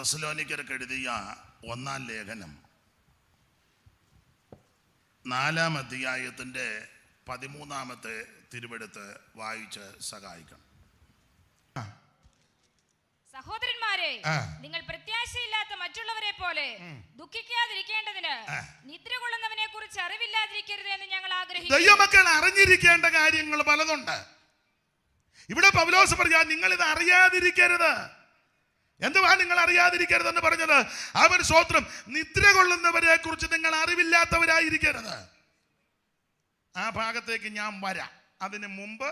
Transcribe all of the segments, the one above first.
തെസ്സലോനിക്കർക്ക് എഴുതിയ 1-ാം ലേഖനം 4-ാം അധ്യായത്തിൻ്റെ 13-ാമത്തെ തിരുവെടുത്ത് വായിച്ച് സഹായിക്കണം. സഹോദരന്മാരെ, നിങ്ങൾ പ്രത്യാശയില്ലാത്ത മറ്റുള്ളവരെ പോലെ ദുഃഖിക്കാതിരിക്കേണ്ടതിന് നിദ്ര കൊള്ളുന്നവനെ കുറിച്ച് അറിവില്ലാതിരിക്കരുത് എന്ന് ഞങ്ങൾ ആഗ്രഹിക്കുന്നു. ദൈവമക്കൾ അറിഞ്ഞിരിക്കേണ്ട കാര്യങ്ങൾ പലതുണ്ട്. ഇവിടെ പൗലോസ് പറയാ, നിങ്ങൾ ഇത് അറിയാതിരിക്കരുത്. എന്തുവാ നിങ്ങൾ അറിയാതിരിക്കരുതെന്ന് പറഞ്ഞത്? അവൻ സ്തോത്രം, നിദ്ര കൊള്ളുന്നവരെ കുറിച്ച് നിങ്ങൾ അറിവില്ലാത്തവരായിരിക്കരുത്. ആ ഭാഗത്തേക്ക് ഞാൻ വരാം. അതിന് മുമ്പ്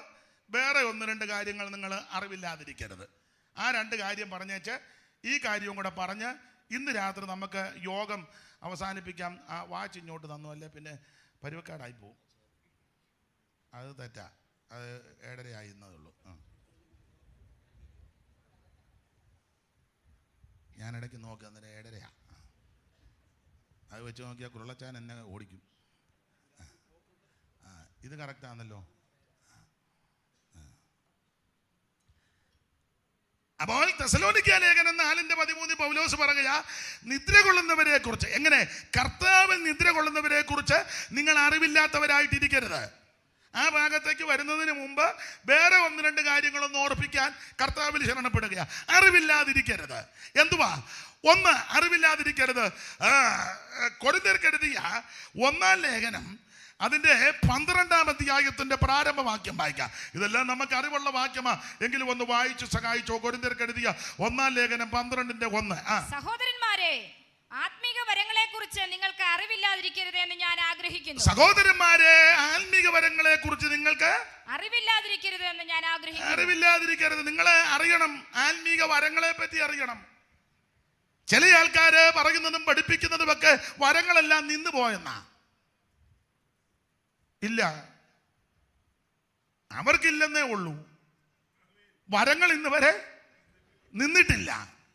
വേറെ 1-2 കാര്യങ്ങൾ നിങ്ങൾ അറിവില്ലാതിരിക്കരുത്. ആ 2 കാര്യം പറഞ്ഞേച്ച് ഈ കാര്യവും കൂടെ പറഞ്ഞ് ഇന്ന് രാത്രി നമുക്ക് യോഗം അവസാനിപ്പിക്കാം. ആ വാച്ച് ഇങ്ങോട്ട് തന്നു, അല്ലേ പിന്നെ പരുവക്കാടായി പോവും. അത് തെറ്റാ, അത് 7:30 ആയിരുന്നതുള്ളൂ. ഞാനിടയ്ക്ക് നോക്കി, അന്നേരം 7:30. അത് വെച്ച് നോക്കിയാൽ കുരുളച്ചാൻ എന്നെ ഓടിക്കും. ഇത് കറക്റ്റാണല്ലോ. അപ്പോൾ തെസ്സലോനിക്ക ലേഖനം 4:13 പൗലോസ് പറയുക, നിദ്ര കൊള്ളുന്നവരെ കുറിച്ച്. എങ്ങനെ? കർത്താവിൽ നിദ്ര കൊള്ളുന്നവരെ കുറിച്ച് നിങ്ങൾ അറിവില്ലാത്തവരായിട്ടിരിക്കരുത്. ആ ഭാഗത്തേക്ക് വരുന്നതിന് മുമ്പ് വേറെ 1-2 കാര്യങ്ങളൊന്ന് ഓർപ്പിക്കാൻ കർത്താവിൽ ശരണപ്പെടുക. അറിവില്ലാതിരിക്കരുത്. എന്തുവാ? 1, അറിവില്ലാതിരിക്കരുത്. കൊരിന്ത്യർക്ക് എഴുതിയ 1-ാം ലേഖനം അതിൻ്റെ 12-ാം അധ്യായത്തിന്റെ പ്രാരംഭവാക്യം വായിക്കാം. ഇതെല്ലാം നമുക്ക് അറിവുള്ള വാക്യമാ, എങ്കിലും ഒന്ന് വായിച്ചു സഹായിച്ചോ. കൊരിന്ത്യർക്ക് എഴുതിയ 1-ാം ലേഖനം 12:1. സഹോദരന്മാരെ, ആത്മീക വരങ്ങളെ കുറിച്ച് നിങ്ങൾക്ക് അറിവില്ലാതിരിക്കരുത് എന്ന് ഞാൻ ആഗ്രഹിക്കുന്നു. സഹോദരന്മാരെ, ആത്മീക വരങ്ങളെ കുറിച്ച് നിങ്ങൾക്ക് അറിവില്ലാതിരിക്കരുത് എന്ന് ഞാൻ ആഗ്രഹിക്കുന്നു. അറിവില്ലാതിരിക്കരുത്. നിങ്ങളെ അറിയണം, ആത്മീക വരങ്ങളെ പറ്റി അറിയണം. ചില ആൾക്കാര് പറയുന്നതും പഠിപ്പിക്കുന്നതും ഒക്കെ വരങ്ങളെല്ലാം നിന്നു പോയെന്നാ. ഇല്ല, അവർക്കില്ലെന്നേ ഉള്ളൂ. വരങ്ങൾ ഇന്ന് വരെ നിന്നിട്ടില്ല.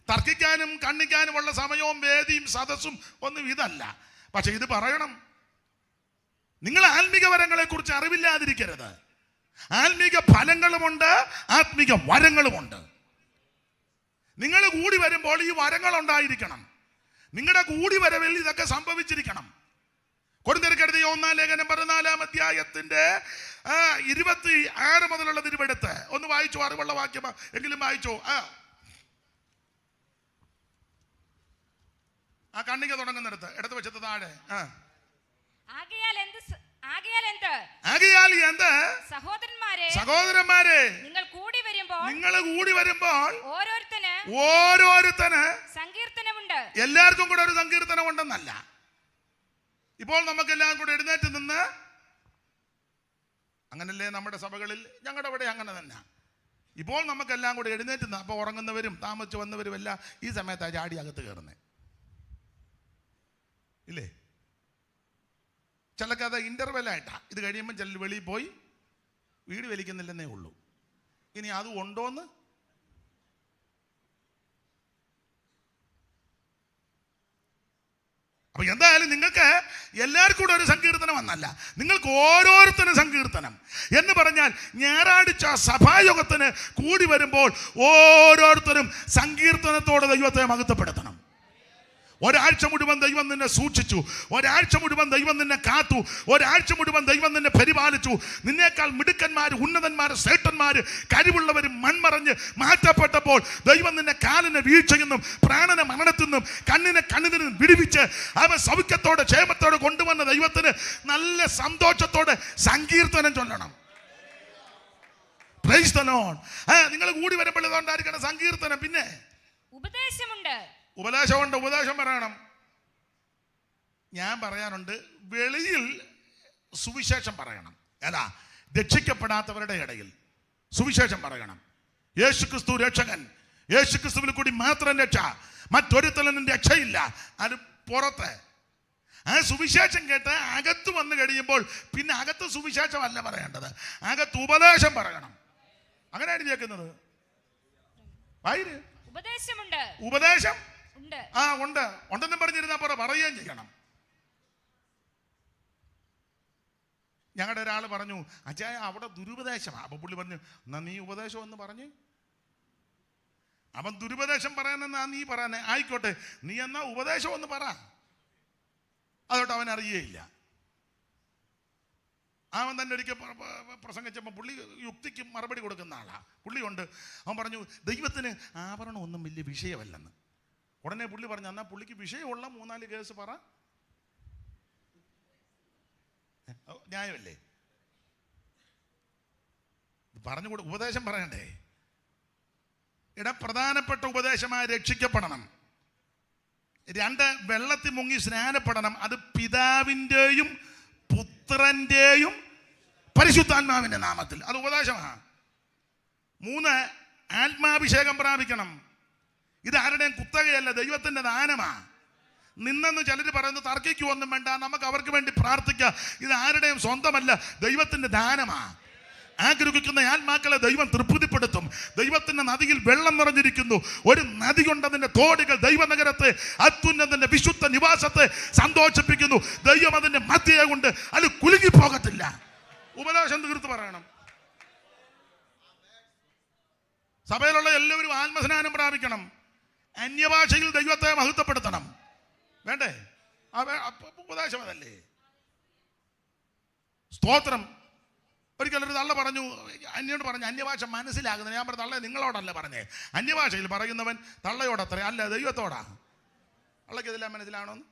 തർക്കിക്കാനും കണ്ണിക്കാനുമുള്ള സമയവും വേദിയും സദസ്സും ഒന്നും ഇതല്ല. പക്ഷെ ഇത് പറയണം. നിങ്ങൾ ആത്മീക വരങ്ങളെ കുറിച്ച് അറിവില്ലാതിരിക്കരുത്. ആത്മീക ഫലങ്ങളുമുണ്ട്, ആത്മീക വരങ്ങളുമുണ്ട്. നിങ്ങൾ കൂടി വരുമ്പോൾ ഈ വരങ്ങൾ ഉണ്ടായിരിക്കണം. നിങ്ങളുടെ കൂടി വരവിൽ ഇതൊക്കെ സംഭവിച്ചിരിക്കണം. കൊരിന്ത്യർക്ക് എഴുതിയ 1-ാം ലേഖനം 14-ാം അധ്യായത്തിന്റെ 26 മുതലുള്ള തിരുവെടുത്ത് ഒന്ന് വായിച്ചോ. അറിവുള്ള വാക്യമാ, എങ്കിലും വായിച്ചോ. ആ കണ്ണിക തുടങ്ങുന്നിടത്ത് ഇടത് വശത്ത് താഴെ. ആകയാൽ എന്ത് സഹോദരന്മാരെ, നിങ്ങൾ കൂടി വരുമ്പോൾ ഓരോരുത്തന് സങ്കീർത്തനമുണ്ട്. എല്ലാവർക്കും കൂടെ ഒരു സങ്കീർത്തനം ഉണ്ടെന്നല്ല. ഇപ്പോൾ നമുക്കെല്ലാം കൂടെ എഴുന്നേറ്റ് നിന്ന്, അങ്ങനല്ലേ നമ്മുടെ സഭകളിൽ, ഞങ്ങളുടെ അവിടെ അങ്ങനെ തന്നെ. ഇപ്പോൾ നമുക്കെല്ലാം കൂടെ എഴുന്നേറ്റ് നിന്ന്, അപ്പോൾ ഉറങ്ങുന്നവരും താമസിച്ച് വന്നവരും എല്ലാം ഈ സമയത്താണ് ചാടി അകത്ത് കയറുന്നത്, ഇല്ലേ? ചിലക്ക് അത് ഇന്റർവെല്ലായിട്ടാ. ഇത് കഴിയുമ്പോൾ ചില വെളിയിൽ പോയി വീട് വലിക്കുന്നില്ലെന്നേ ഉള്ളൂ. ഇനി അത് ഉണ്ടോന്ന് അപ്പൊ എന്തായാലും നിങ്ങൾക്ക് എല്ലാവർക്കും കൂടെ ഒരു സങ്കീർത്തനം വന്നല്ല, നിങ്ങൾക്ക് ഓരോരുത്തരും സങ്കീർത്തനം എന്ന് പറഞ്ഞാൽ ഞായറാഴ്ച സഭായോഗത്തിന് കൂടി വരുമ്പോൾ ഓരോരുത്തരും സങ്കീർത്തനത്തോടെ ദൈവത്തെ മഹത്വപ്പെടുത്തണം. ഒരാഴ്ച മുഴുവൻ ദൈവം നിന്നെ സൂക്ഷിച്ചു, ഒരാഴ്ച മുഴുവൻ ദൈവം നിന്നെ കാത്തു, ഒരാഴ്ച മുഴുവൻ ദൈവം നിന്നെ പരിപാലിച്ചു. നിന്നേക്കാൾ മിടുക്കന്മാര്, ഉന്നതന്മാര്, ശ്രേഷ്ഠന്മാര്, കഴിവുള്ളവരും മൺമറഞ്ഞ് മാറ്റപ്പെട്ടപ്പോൾ ദൈവം നിന്നെ കാലിനെ വീഴ്ചയെന്നും പ്രാണനെ മരണത്തിനും കണ്ണിനെ കണ്ണിനും വിടുവിച്ച് അവൻ സൗഖ്യത്തോടെ ക്ഷേമത്തോടെ കൊണ്ടുവന്ന ദൈവത്തിന് നല്ല സന്തോഷത്തോടെ സങ്കീർത്തനം ചൊല്ലണം. Praise the Lord. നിങ്ങൾ കൂടി വരുമ്പോൾ ഇതുകൊണ്ടായിരിക്കണം സങ്കീർത്തനം. പിന്നെ ഉപദേശമുണ്ട്. ഉപദേശം പറയണം. ഞാൻ പറയാനുണ്ട്, വെളിയിൽ സുവിശേഷം പറയണം. അല്ല, രക്ഷിക്കപ്പെടാത്തവരുടെ ഇടയിൽ സുവിശേഷം പറയണം. യേശുക്രിസ്തു രക്ഷകൻ, യേശുക്രിസ്തുവിൽ കൂടി മാത്രം രക്ഷ, മറ്റൊരുത്തലും രക്ഷയില്ല. അത് പുറത്ത് ആ സുവിശേഷം കേട്ട് അകത്ത് വന്നു കഴിയുമ്പോൾ പിന്നെ അകത്ത് സുവിശേഷമല്ല പറയേണ്ടത്, അകത്ത് ഉപദേശം പറയണം. അങ്ങനെയാണ് കേൾക്കുന്നത്. ഉപദേശം ഉണ്ടെന്നും പറഞ്ഞിരുന്നാ പോലെ പറയുകയും ചെയ്യണം. ഞങ്ങളുടെ ഒരാൾ പറഞ്ഞു, അച്ചായ അവിടെ ദുരുപദേശമാണ്. അപ്പൊ പുള്ളി പറഞ്ഞു, എന്നാ നീ ഉപദേശം എന്ന് പറഞ്ഞ് അവൻ ദുരുപദേശം പറയാനെന്നാ നീ പറയാനെ, ആയിക്കോട്ടെ, നീ എന്നാ ഉപദേശം ഒന്ന് പറ. അതോട്ട് അവൻ അറിയേയില്ല. അവൻ തന്നെ ഒരിക്കൽ പ്രസംഗിച്ചപ്പോൾ പുള്ളി യുക്തിക്ക് മറുപടി കൊടുക്കുന്ന ആളാ. പുള്ളിയുണ്ട്. അവൻ പറഞ്ഞു ദൈവത്തിന് ആഭരണം ഒന്നും വലിയ വിഷയമല്ലെന്ന്. ഉടനെ പുള്ളി പറഞ്ഞു എന്നാൽ പുള്ളിക്ക് വിഷയമുള്ള 3-4 കേസ് പറ. ന്യായമല്ലേ? പറഞ്ഞുകൂടെ? ഉപദേശം പറയണ്ടേ? പ്രധാനപ്പെട്ട ഉപദേശമായി രക്ഷിക്കപ്പെടണം. 2, വെള്ളത്തിൽ മുങ്ങി സ്നാനപ്പെടണം. അത് പിതാവിൻ്റെയും പുത്രൻ്റെയും പരിശുദ്ധാത്മാവിൻ്റെ നാമത്തിൽ. അത് ഉപദേശമാണ്. 3, ആത്മാഭിഷേകം പ്രാപിക്കണം. ഇത് ആരുടെയും കുത്തകയല്ല, ദൈവത്തിൻ്റെ ദാനമാ. നിന്നെന്ന് ചിലർ പറയുന്നു തർക്കിക്കൊന്നും വേണ്ട, നമുക്ക് അവർക്ക് വേണ്ടി പ്രാർത്ഥിക്കാം. ഇത് ആരുടെയും സ്വന്തമല്ല, ദൈവത്തിൻ്റെ ദാനമാ. ആഗ്രഹിക്കുന്ന ആത്മാക്കളെ ദൈവം തൃപ്തിപ്പെടുത്തും. ദൈവത്തിന്റെ നദിയിൽ വെള്ളം നിറഞ്ഞിരിക്കുന്നു. ഒരു നദി കൊണ്ട് അതിന്റെ തോടുകൾ ദൈവനഗരത്തെ, അത്യുന്നതന്റെ വിശുദ്ധ നിവാസത്തെ സന്തോഷിപ്പിക്കുന്നു. ദൈവം അതിന്റെ മധ്യയെ കൊണ്ട് അത് കുലുങ്ങിപ്പോകത്തില്ല. ഉപദേശം തീർത്ത് പറയണം. സഭയിലുള്ള എല്ലാവരും ആത്മസ്നാനം പ്രാപിക്കണം. അന്യഭാഷയിൽ ദൈവത്തെ മഹത്വപ്പെടുത്തണം. വേണ്ടേ? ഉപദേശം അതല്ലേ? സ്തോത്രം. ഒരിക്കലൊരു തള്ള പറഞ്ഞു, അന്യോട് പറഞ്ഞു അന്യഭാഷ മനസ്സിലാകുന്നത്. ഞാൻ പറഞ്ഞു തള്ള നിങ്ങളോടല്ല പറഞ്ഞേ, അന്യഭാഷയിൽ പറയുന്നവൻ തള്ളയോടത്ര അല്ല ദൈവത്തോടാ. തള്ളക്ക് ഇതെല്ലാം മനസ്സിലാണോന്ന്?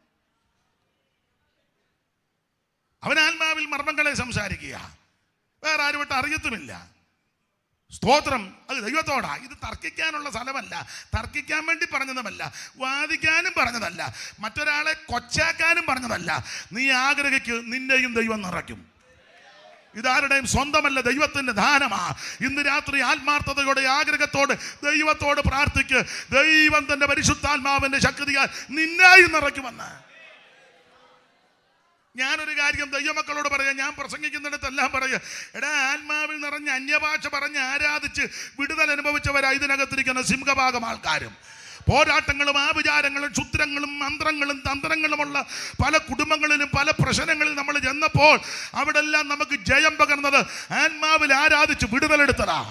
അവൻ ആത്മാവിൽ മർമ്മങ്ങളെ സംസാരിക്കുക, വേറെ ആരുമായിട്ട് അറിയത്തുമില്ല. സ്തോത്രം. അത് ദൈവത്തോടാ. ഇത് തർക്കിക്കാനുള്ള സ്ഥലമല്ല, തർക്കിക്കാൻ വേണ്ടി പറഞ്ഞതുമല്ല, വാദിക്കാനും പറഞ്ഞതല്ല, മറ്റൊരാളെ കൊച്ചാക്കാനും പറഞ്ഞതല്ല. നീ ആഗ്രഹിക്ക്, നിന്നെയും ദൈവം നിറയ്ക്കും. ഇതാരുടെയും സ്വന്തമല്ല, ദൈവത്തിന്റെ ദാനമാ. ഇന്ന് രാത്രി ആത്മാർത്ഥതയോടെ ആഗ്രഹത്തോടെ ദൈവത്തോട് പ്രാർത്ഥിക്ക്. ദൈവം തന്റെ പരിശുദ്ധാത്മാവിന്റെ ശക്തിയാൽ നിന്നായി നിറയ്ക്കുമെന്ന്. ഞാനൊരു കാര്യം ദൈവമക്കളോട് പറയാം, ഞാൻ പ്രസംഗിക്കുന്നിടത്തെല്ലാം പറയുക, ആത്മാവിൽ നിറഞ്ഞ അന്യഭാഷ പറഞ്ഞ് ആരാധിച്ച് വിടുതൽ അനുഭവിച്ചവരാ ഇതിനകത്തിരിക്കുന്ന സിംഹഭാഗം ആൾക്കാരും. പോരാട്ടങ്ങളും ആവിചാരങ്ങളും ക്ഷുദ്രങ്ങളും മന്ത്രങ്ങളും തന്ത്രങ്ങളുമുള്ള പല കുടുംബങ്ങളിലും പല പ്രശ്നങ്ങളിൽ നമ്മൾ ചെന്നപ്പോൾ അവിടെല്ലാം നമുക്ക് ജയം പകർന്നത് ആത്മാവിൽ ആരാധിച്ച് വിടുതലെടുത്തതാ.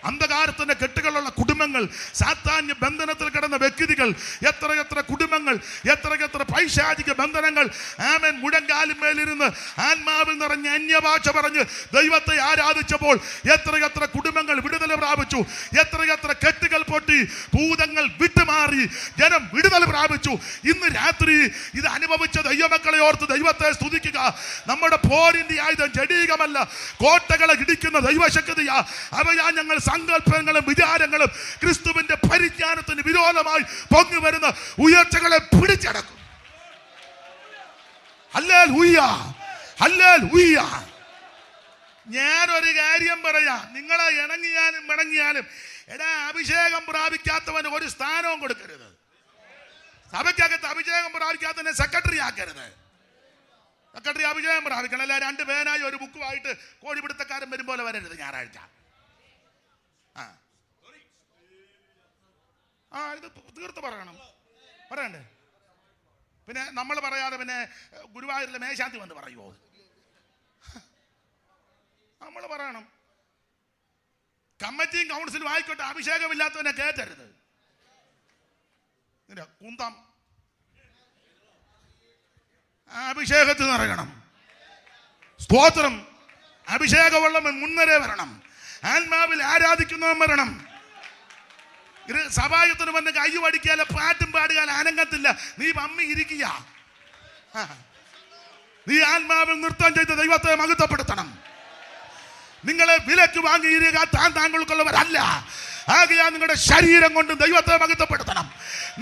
അന്ധകാരത്തിന്റെ കെട്ടുകളുള്ള കുടുംബങ്ങൾ, സാത്താന്യ ബന്ധനത്തിൽ കിടന്ന വ്യക്തികൾ, എത്ര കുടുംബങ്ങൾ, എത്ര പൈശാചിക ബന്ധനങ്ങൾ. ആമേൻ. മുഴങ്കാലിന്മേലിരുന്ന് ആത്മാവിൽ നിറഞ്ഞ അന്യഭാഷ പറഞ്ഞ് ദൈവത്തെ ആരാധിച്ചപ്പോൾ എത്ര കുടുംബങ്ങൾ വിടുതൽ പ്രാപിച്ചു, എത്ര കെട്ടുകൾ പൊട്ടി, ഭൂതങ്ങൾ വിട്ടുമാറി, ജനം വിടുതൽ പ്രാപിച്ചു. ഇന്ന് രാത്രി ഇത് അനുഭവിച്ച ദൈവമക്കളെ ഓർത്ത് ദൈവത്തെ സ്തുതിക്കുക. നമ്മുടെ പോരിന്റെ ആയുധം ജഡീകമല്ല, കോട്ടകളെ ഇടിക്കുന്ന ദൈവശക്തിയാ. അവയാ ഞങ്ങൾ സങ്കല്പങ്ങളും വിചാരങ്ങളും ക്രിസ്തുവിന്റെ പരിജ്ഞാനത്തിന് വിരോധമായി പൊങ്ങി വരുന്ന ഉയർച്ചകളെ പിടിച്ചടക്കും. Hallelujah, hallelujah. ഞാനൊരു കാര്യം പറയാം, നിങ്ങളെ ഇണങ്ങിയാലും പിണങ്ങിയാലും അഭിഷേകം പ്രാപിക്കാത്തവന് ഒരു സ്ഥാനവും കൊടുക്കരുത്. സഭയ്ക്കകത്ത് അഭിഷേകം പ്രാപിക്കാത്തവനെ സെക്രട്ടറി ആക്കരുത്. സെക്രട്ടറി അഭിഷേകം പ്രാപിക്കണം. അല്ല 2 പേനായി ഒരു ബുക്കുമായിട്ട് കോഴിപിടുത്തക്കാരൻ വരും പോലെ വരരുത് ഞായറാഴ്ച. ഇത് തീർത്ത് പറയണം. പറയണ്ടേ? പിന്നെ നമ്മൾ പറയാതെ പിന്നെ ഗുരുവായൂരിലെ മേശാന്തി വന്ന് പറയുമോ? നമ്മൾ പറയണം. കമ്മിറ്റിയും കൗൺസിലും ആയിക്കോട്ടെ, അഭിഷേകമില്ലാത്തവനെ കയറ്റരുത്. കുന്തം അഭിഷേകത്തിൽ നിറയണം. സ്തോത്രം. അഭിഷേകവെള്ളം മുൻനിര വരണം. ആത്മാവിൽ ആരാധിക്കുന്നവൻ വരണം. സഭായത്തിന് വന്ന് കൈ പഠിക്കാല, പാട്ടും പാടുകാല, അനങ്ങത്തില്ല. നീ പമ്മി ഇരിക്കുക. നീ ആത്മാവിൽ നൃത്തം ചെയ്ത് ദൈവത്തെ മഹത്വപ്പെടുത്തണം. നിങ്ങളെ വിലക്ക് വാങ്ങിയിരിക്കുക താങ്കൾക്കുള്ളവരല്ല. ആകയാൽ നിങ്ങളുടെ ശരീരം കൊണ്ട് ദൈവത്തെ മഹത്വപ്പെടുത്തണം.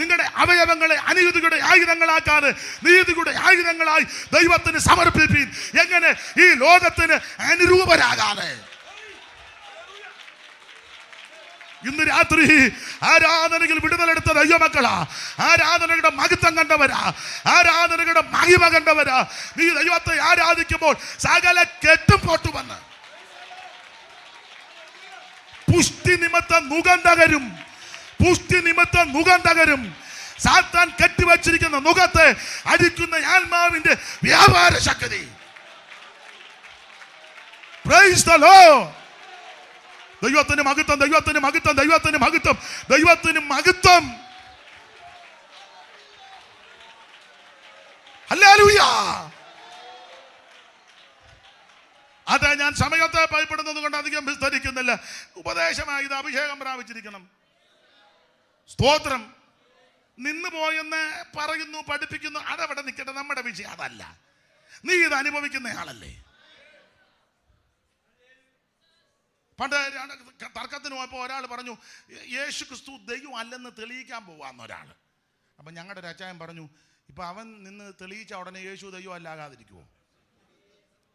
നിങ്ങളുടെ അവയവങ്ങളെ അനീതിയുടെ ആയുധങ്ങളാക്കാതെ നീതിയുടെ ആയുധങ്ങളായി ദൈവത്തിന് സമർപ്പിപ്പീൻ. എങ്ങനെ? ഈ ലോകത്തിന് അനുരൂപരാകാതെ. ഇന്ന് രാത്രി ആരാധനയിൽ വിടുതലെടുത്ത ദൈവമക്കളാ, ആരാധനയുടെ മഹത്വം കണ്ടവരാ, ആരാധനയുടെ മഹിമ കണ്ടവരാ. നീ ദൈവത്തെ ആരാധിക്കുമ്പോൾ സകല കെട്ടും പൊട്ടുവന്ന് പുഷ്ടി നിമിത്തം നുകം തകരും. പുഷ്ടി നിമിത്തം നുകം തകരും. സാത്താൻ കെട്ടിവച്ചിരിക്കുന്ന നുകത്തെ അടിക്കുന്ന ആത്മാവിന്റെ വ്യാപാര ശക്തി. Praise the Lord. ദൈവത്തിന് മഹത്വം, ദൈവത്തിന് മഹത്വം, ദൈവത്തിന് മഹത്വം, ദൈവത്തിന് മഹത്വം. ഹല്ലേലൂയ. അതെ, ഞാൻ സമയത്തെ ഭയപ്പെടുന്നത് കൊണ്ട് അധികം വിസ്തരിക്കുന്നില്ല. ഉപദേശമായി ഇത് അഭിഷേകം പ്രാപിച്ചിരിക്കണം. സ്തോത്രം. നിന്ന് പോയെന്ന് പറയുന്നു, പഠിപ്പിക്കുന്നു, അതവിടെ നിൽക്കട്ടെ, നമ്മുടെ വിഷയം അതല്ല. നീ ഇത് അനുഭവിക്കുന്നയാളല്ലേ. പണ്ട് തർക്കത്തിന് പോയപ്പോൾ ഒരാൾ പറഞ്ഞു യേശു ക്രിസ്തു ദൈവം അല്ലെന്ന് തെളിയിക്കാൻ പോവാന്ന് ഒരാൾ. അപ്പം ഞങ്ങളുടെ ഒരു അച്ചായൻ പറഞ്ഞു, ഇപ്പം അവൻ നിന്ന് തെളിയിച്ച ഉടനെ യേശു ദൈവം അല്ലാകാതിരിക്കുമോ?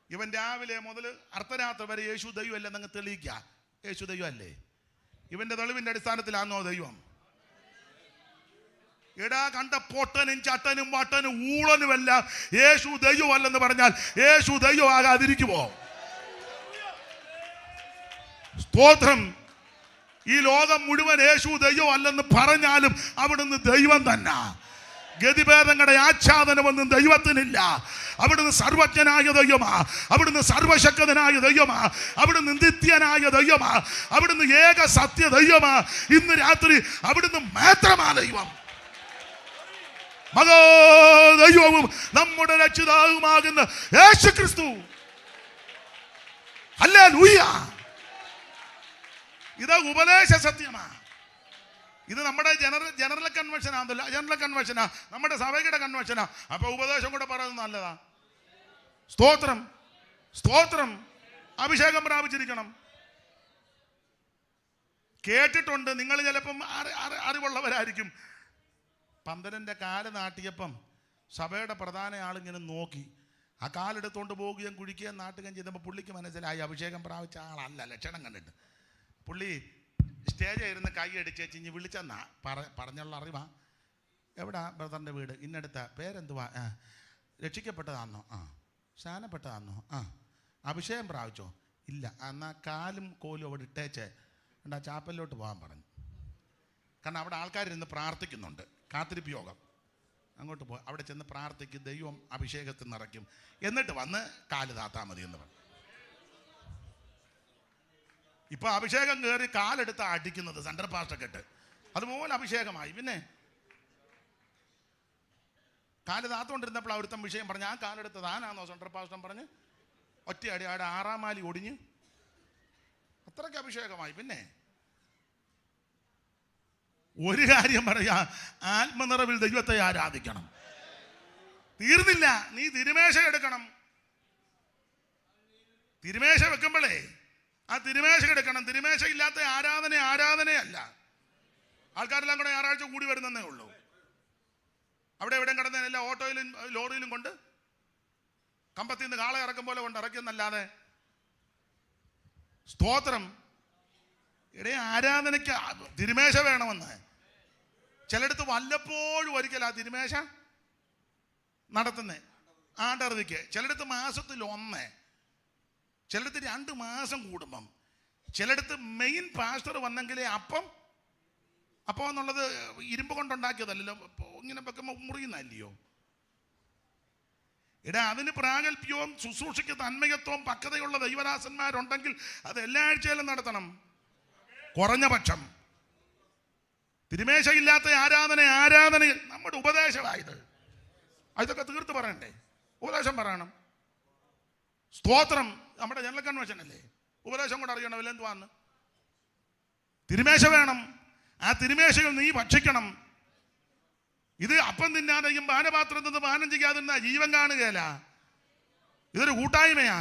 ഇവൻ രാവിലെ മുതൽ അർദ്ധരാത്രി വരെ യേശു ദൈവം അല്ലെന്നങ്ങ് തെളിയിക്കുക. യേശു ദൈവം അല്ലേ? ഇവന്റെ തെളിവിന്റെ അടിസ്ഥാനത്തിലാണോ ദൈവം? എടാ, കണ്ട പൊട്ടനും ചട്ടനും വട്ടനും ഊളനുമെല്ലാം യേശു ദൈവം അല്ലെന്ന് പറഞ്ഞാൽ യേശു ദൈവം ആകാതിരിക്കുമോ? സ്തോത്രം. ഈ ലോകം മുഴുവൻ യേശു ദൈവം അല്ലെന്ന് പറഞ്ഞാലും അവിടുന്ന് ദൈവം തന്നെ. ഗതിഭേദങ്ങളുടെ ആച്ഛാദനമൊന്നും ദൈവത്തിനില്ല. അവിടുന്ന് സർവജ്ഞനായ ദൈവമാ, അവിടുന്ന് സർവശക്തനായ ദൈവമാ, അവിടുന്ന് നിത്യനായ ദൈവമാ, അവിടുന്ന് ഏക സത്യ ദൈവമാ. ഇന്ന് രാത്രി അവിടുന്ന് മാത്രമാ ദൈവം. മകോ ദൈവവും നമ്മുടെ രക്ഷിതാവുമാകുന്ന യേശു ക്രിസ്തു. ഹല്ലേലൂയ. ഇത് ഉപദേശ സത്യമാ. ഇത് നമ്മുടെ ജനറൽ കൺവെൻഷനാണല്ല, ജനറൽ കൺവെൻഷനാ, നമ്മുടെ സഭയുടെ കൺവെൻഷനാ. അപ്പൊ ഉപദേശം കൂടെ പറയുന്നത് നല്ലതാ. സ്തോത്രം, സ്തോത്രം. അഭിഷേകം പ്രാപിച്ചിരിക്കണം. കേട്ടിട്ടുണ്ട്, നിങ്ങൾ ചിലപ്പം അറിവുള്ളവരായിരിക്കും. പന്തലിൻ്റെ കാല് നാട്ടിയപ്പം സഭയുടെ പ്രധാന ആളിങ്ങനെ നോക്കി, ആ കാലെടുത്തോണ്ട് പോവുകയും കുഴിക്കുകയും നാട്ടുകയും ചെയ്തപ്പോൾ പുള്ളിക്ക് മനസ്സിലായി അഭിഷേകം പ്രാപിച്ച ആളല്ല. ലക്ഷണം കണ്ടിട്ട് പുള്ളി സ്റ്റേജിൽ ഇരുന്ന് കൈ അടിച്ചേച്ച് ഇനി വിളിച്ചെന്നാ പറഞ്ഞുള്ള അറിവാ. എവിടാ ബ്രദറിൻ്റെ വീട്? ഇന്നടുത്ത. പേരെന്തുവാ? രക്ഷിക്കപ്പെട്ടതാണോ? സ്നാനപ്പെട്ടതാണോ? അഭിഷേകം പ്രാപിച്ചോ? ഇല്ല. എന്നാൽ കാലും കോലും അവിടെ ഇട്ടേച്ച് എന്താ ചാപ്പലിലോട്ട് പോകാൻ പറഞ്ഞു. കാരണം അവിടെ ആൾക്കാരിരുന്ന് പ്രാർത്ഥിക്കുന്നുണ്ട്, കാത്തിരിപ്പ് യോഗം. അങ്ങോട്ട് പോയി അവിടെ ചെന്ന് പ്രാർത്ഥിക്കും, ദൈവം അഭിഷേകത്തിൽ നിറയ്ക്കും, എന്നിട്ട് വന്ന് കാല് താത്താ മതി എന്ന് പറഞ്ഞു. ഇപ്പൊ അഭിഷേകം കയറി കാലെടുത്ത് അടിക്കുന്നത് സെൻട്രൽ പാസ്റ്റൊക്കെ ഇട്ട് അതുപോലെ അഭിഷേകമായി. പിന്നെ കാല് താത്തോണ്ടിരുന്നപ്പോൾ അവിടുത്തെ വിഷയം പറഞ്ഞു, ആ കാലെടുത്ത് താനാണോ സെൻട്രൽ പാസ്റ്റം പറഞ്ഞ് ഒറ്റയടി അവിടെ 6-ാം മാലി ഒടിഞ്ഞ് അത്രയ്ക്ക് അഭിഷേകമായി. പിന്നെ ഒരു കാര്യം പറയാ, ആത്മനിറവിൽ ദൈവത്തെ ആരാധിക്കണം. തീർന്നില്ല, നീ തിരുമേശ എടുക്കണം. തിരുമേശ വെക്കുമ്പോഴേ ആ തിരുമേശ എടുക്കണം. തിരുമേശ ഇല്ലാത്ത ആരാധനയല്ല. ആൾക്കാരെല്ലാം കൂടെ ഞായറാഴ്ച കൂടി വരുന്നേ ഉള്ളൂ. അവിടെ എവിടെയും കിടന്ന എല്ലാ ഓട്ടോയിലും ലോറിയിലും കൊണ്ട് കമ്പത്തിൽ നിന്ന് കാളെ ഇറക്കും പോലെ കൊണ്ട് ഇറക്കുന്നല്ലാതെ. സ്തോത്രം. ഇടയെ ആരാധനയ്ക്ക് തിരുമേശ വേണമെന്ന്. ചിലടത്ത് വല്ലപ്പോഴും ഒരിക്കലാ തിരുമേശ നടത്തുന്നേ, ആണ്ടറുതിക്ക്. ചിലടത്ത് മാസത്തിൽ 1, ചിലടത്ത് 2 മാസം കൂടുമ്പം, ചിലടത്ത് മെയിൻ പാസ്റ്റർ വന്നെങ്കിലേ അപ്പം എന്നുള്ളത് ഇരുമ്പ് കൊണ്ടുണ്ടാക്കിയതല്ലോ, ഇങ്ങനെ വെക്കുമ്പോൾ മുറിയുന്നല്ലയോ. ഇടാ, അതിന് പ്രാഗൽഭ്യവും ശുശ്രൂഷയ്ക്ക് തന്മയത്വവും പക്വതയുള്ള ദൈവദാസന്മാരുണ്ടെങ്കിൽ അത് എല്ലാ ആഴ്ചയിലും നടത്തണം. കുറഞ്ഞ പക്ഷം തിരുമേശയില്ലാത്ത ആരാധനയിൽ നമ്മുടെ ഉപദേശമായത്. ഇതൊക്കെ തീർത്ത് പറയണ്ടേ? ഉപദേശം പറയണം. സ്തോത്രം. നമ്മുടെ ജനറൽ കൺവെൻഷൻ അല്ലേ, ഉപദേശം കൂടെ അറിയണമല്ലോ എന്തുവാന്ന്. തിരുമേശ വേണം. ആ തിരുമേശകൾ നീ ഭക്ഷിക്കണം. ഇത് അപ്പം തിന്നാതെയും പാനപാത്രം നിന്ന് പാനം ചെയ്യാതിരുന്ന ജീവൻ കാണുകയല്ല. ഇതൊരു കൂട്ടായ്മയാ.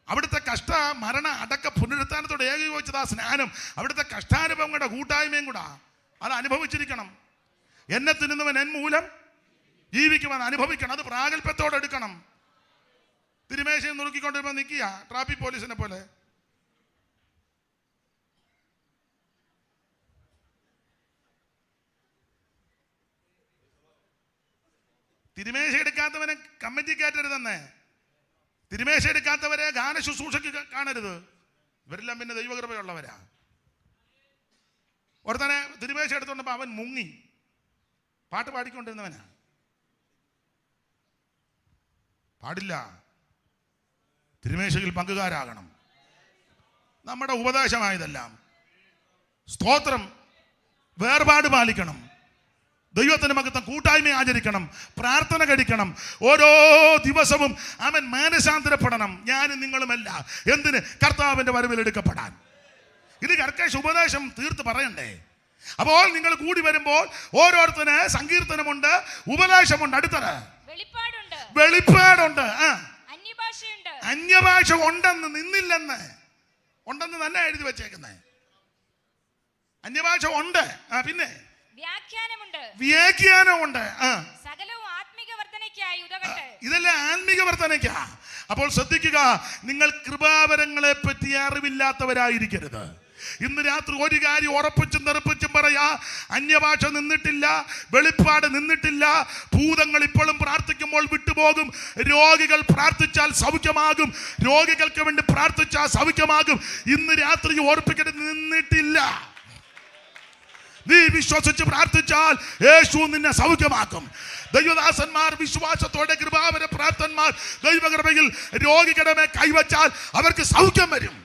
അവിടുത്തെ കഷ്ട മരണ അടക്ക പുനരുത്ഥാനത്തോടെ ഏകീഭവിച്ചതാ സ്നാനം. അവിടുത്തെ കഷ്ടാനുഭവങ്ങളുടെ കൂട്ടായ്മയും കൂടാ. അത് അനുഭവിച്ചിരിക്കണം. എന്നെ തിന്നുന്നവൻ എൻ മൂലം ജീവിക്കുവാൻ അനുഭവിക്കണം. അത് പ്രാഗൽഭ്യത്തോടെ എടുക്കണം. തിരുമേശയെ നുറുക്കിക്കൊണ്ടിരുമ്പോൾ നിൽക്കുക ട്രാഫിക് പോലീസിനെ പോലെ. തിരുമേശ എടുക്കാത്തവനെ കമ്മിറ്റി കയറ്റരുതെന്നേ. തിരുമേശ എടുക്കാത്തവരെ ഗാന ശുശ്രൂഷയ്ക്ക് കാണരുത്. ഇവരെല്ലാം പിന്നെ ദൈവകൃപയുള്ളവരാ. ഒരുത്തനെ തിരുമേശ എടുത്തോണ്ടപ്പോൾ അവൻ മുങ്ങി പാട്ട് പാടിക്കൊണ്ടിരുന്നവനാ. പാടില്ല. തിരുമേശയിൽ പങ്കുകാരാകണം. നമ്മുടെ ഉപദേശമായതെല്ലാം. സ്തോത്രം. വേർപാട് പാലിക്കണം, ദൈവത്തിന്റെ മഹത്വം കൂട്ടായ്മ ആചരിക്കണം, പ്രാർത്ഥന കഴിക്കണം, ഓരോ ദിവസവും അവൻ മാനസാന്തരപ്പെടണം. ഞാനും നിങ്ങളുമല്ല. എന്തിന്? കർത്താവിന്റെ വരവിൽ എടുക്കപ്പെടാൻ. ഇത് കർക്കശ ഉപദേശം തീർത്ത് പറയണ്ടേ? അപ്പോൾ നിങ്ങൾ കൂടി വരുമ്പോൾ ഓരോരുത്തന് സങ്കീർത്തനമുണ്ട്, ഉപദേശമുണ്ട്, അടുത്തത് വെളിപ്പാടുണ്ട്, അന്യഭാഷ ഉണ്ടെന്ന് നിന്നില്ലെന്ന് ഉണ്ടെന്ന് തന്നെ എഴുതി വെച്ചേക്കുന്നേ. അന്യഭാഷ ഉണ്ട്, പിന്നെ വ്യാഖ്യാനമുണ്ട്. ഇതെല്ലാം ആത്മീക വർധനയ്ക്കാ. അപ്പോൾ ശ്രദ്ധിക്കുക, നിങ്ങൾ കൃപാവരങ്ങളെ പറ്റി അറിവില്ലാത്തവരായിരിക്കരുത്. ഇന്ന് രാത്രി ഒരു കാര്യം ഉറപ്പിച്ചും തെറിപ്പിച്ചും പറയാ, അന്യഭാഷ നിന്നിട്ടില്ല, വെളിപ്പാട് നിന്നിട്ടില്ല. ഭൂതങ്ങൾ ഇപ്പോഴും പ്രാർത്ഥിക്കുമ്പോൾ വിട്ടുപോകും. രോഗികൾ പ്രാർത്ഥിച്ചാൽ സൗഖ്യമാകും. രോഗികൾക്ക് വേണ്ടി പ്രാർത്ഥിച്ചാൽ സൗഖ്യമാകും. ഇന്ന് രാത്രി ഓർപ്പിക്കട്ടെ, നിന്നിട്ടില്ല. നീ വിശ്വസിച്ച് പ്രാർത്ഥിച്ചാൽ യേശു നിന്നെ സൗഖ്യമാക്കും. ദൈവദാസന്മാർ വിശ്വാസത്തോടെ കൃപാവര പ്രാർത്ഥന്മാർ ദൈവകൃപയിൽ രോഗികളുടെ മേൽ കൈവച്ചാൽ അവർക്ക് സൗഖ്യം വരും.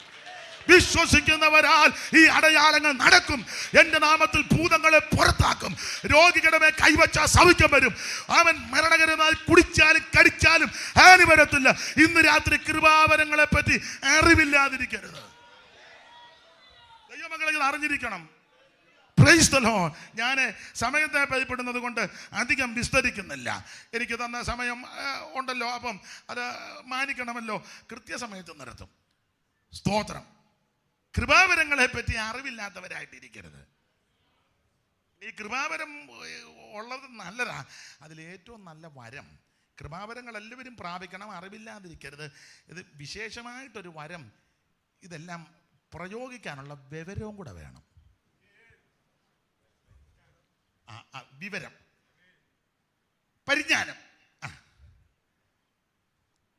വിശ്വസിക്കുന്നവരാൽ ഈ അടയാളങ്ങൾ നടക്കും. എന്റെ നാമത്തിൽ ഭൂതങ്ങളെ പുറത്താക്കും. രോഗികളുടെ മേൽ കൈവച്ചാൽ സൗഖ്യം വരും. അവൻ മരണകരമായി കുടിച്ചാലും കടിച്ചാലും ഹാനി വരത്തില്ല. ഇന്ന് രാത്രി കൃപാവരങ്ങളെ പറ്റി അറിവില്ലാതിരിക്കരുത്. ദൈവമക്കളെ അറിഞ്ഞിരിക്കണം. Praise the Lord. ഞാൻ സമയത്തെ ഭയപ്പെടുന്നത് കൊണ്ട് അധികം വിസ്തരിക്കുന്നില്ല. എനിക്ക് തന്ന സമയം ഉണ്ടല്ലോ, അപ്പം അത് മാനിക്കണമല്ലോ. കൃത്യസമയത്ത് നിർത്തും. സ്തോത്രം. കൃപാവരങ്ങളെ പറ്റി അറിവില്ലാത്തവരായിട്ടിരിക്കരുത്. ഈ കൃപാവരം ഉള്ളത് നല്ലതാ. അതിലേറ്റവും നല്ല വരം കൃപാവരങ്ങൾ എല്ലാവരും പ്രാപിക്കണം. അറിവില്ലാതിരിക്കരുത്. ഇത് വിശേഷമായിട്ടൊരു വരം. ഇതെല്ലാം പ്രയോഗിക്കാനുള്ള വിവരവും കൂടെ വേണം. വിവരം, പരിജ്ഞാനം.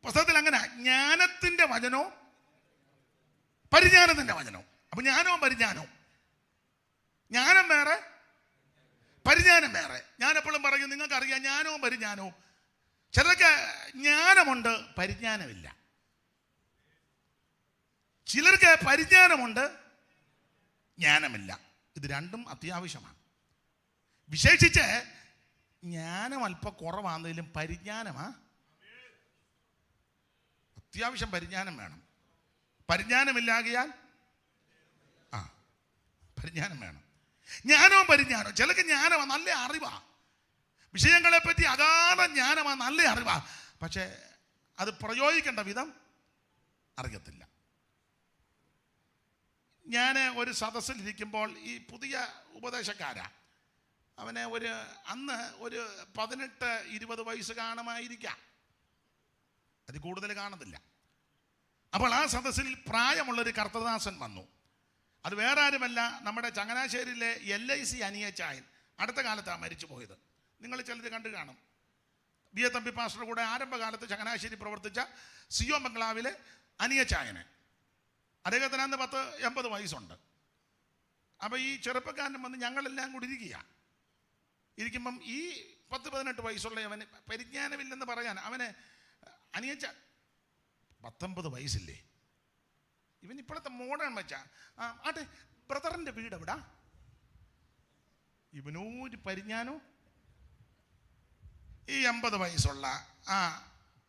പുസ്തകത്തിൽ അങ്ങനെ ജ്ഞാനത്തിന്റെ വചനവും പരിജ്ഞാനത്തിന്റെ വചനവും. അപ്പൊ ജ്ഞാനവും പരിജ്ഞാനവും, ജ്ഞാനം വേറെ, പരിജ്ഞാനം വേറെ. ഞാൻ എപ്പോഴും പറയും, നിങ്ങൾക്കറിയാം ജ്ഞാനവും പരിജ്ഞാനവും. ചിലർക്ക് ജ്ഞാനമുണ്ട്, പരിജ്ഞാനമില്ല. ചിലർക്ക് പരിജ്ഞാനമുണ്ട്, ജ്ഞാനമില്ല. ഇത് രണ്ടും അത്യാവശ്യമാണ്. വിശേഷിച്ച് ജ്ഞാനം അല്പം കുറവാണെങ്കിലും പരിജ്ഞാനമാ അത്യാവശ്യം. പരിജ്ഞാനം വേണം. പരിജ്ഞാനമില്ലാകിയാൽ പരിജ്ഞാനം വേണം. ജ്ഞാനവും പരിജ്ഞാനവും. ചിലക്ക് ജ്ഞാനമാണ്, നല്ല അറിവാ. വിഷയങ്ങളെ പറ്റി അഗാധ ജ്ഞാനമാണ്, നല്ല അറിവാ. പക്ഷെ അത് പ്രയോഗിക്കേണ്ട വിധം അറിയത്തില്ല. ഞാൻ ഒരു സദസ്സിലിരിക്കുമ്പോൾ ഈ പുതിയ ഉപദേശക്കാരാ, അവനെ അന്ന് ഒരു 18-20 വയസ്സ് കാണുമായിരിക്കാം, അത് കൂടുതൽ കാണത്തില്ല. അപ്പോൾ ആ സദസ്സിൽ പ്രായമുള്ളൊരു കർത്തദാസൻ വന്നു. അത് വേറെ ആരുമല്ല, നമ്മുടെ ചങ്ങനാശ്ശേരിയിലെ LIC അനിയച്ചായൻ. അടുത്ത കാലത്താണ് മരിച്ചു പോയത്. നിങ്ങൾ ചിലർ കണ്ടു കാണും. BA തമ്പി പാസ്റ്ററുടെ കൂടെ ആരംഭകാലത്ത് ചങ്ങനാശ്ശേരി പ്രവർത്തിച്ച സിയോ ബംഗ്ലാവിലെ അനിയച്ചായന്. അദ്ദേഹത്തിന് അന്ന് 10-80 വയസ്സുണ്ട്. അപ്പോൾ ഈ ചെറുപ്പക്കാരൻ വന്ന് ഞങ്ങളെല്ലാം കൂടി ഇരിക്കുമ്പം ഈ 10-18 വയസ്സുള്ളവന് പരിജ്ഞാനമില്ലെന്ന് പറയാൻ അവന് അനിയച്ച 19 വയസ്സില്ലേ. ഇവൻ ഇപ്പോഴത്തെ മോഡേൺ വെച്ചാ. ആട്ടെ, ബ്രദറിൻ്റെ വീട് എവിടാ? ഇവനൊരു പരിജ്ഞാനോ. ഈ 80 വയസ്സുള്ള ആ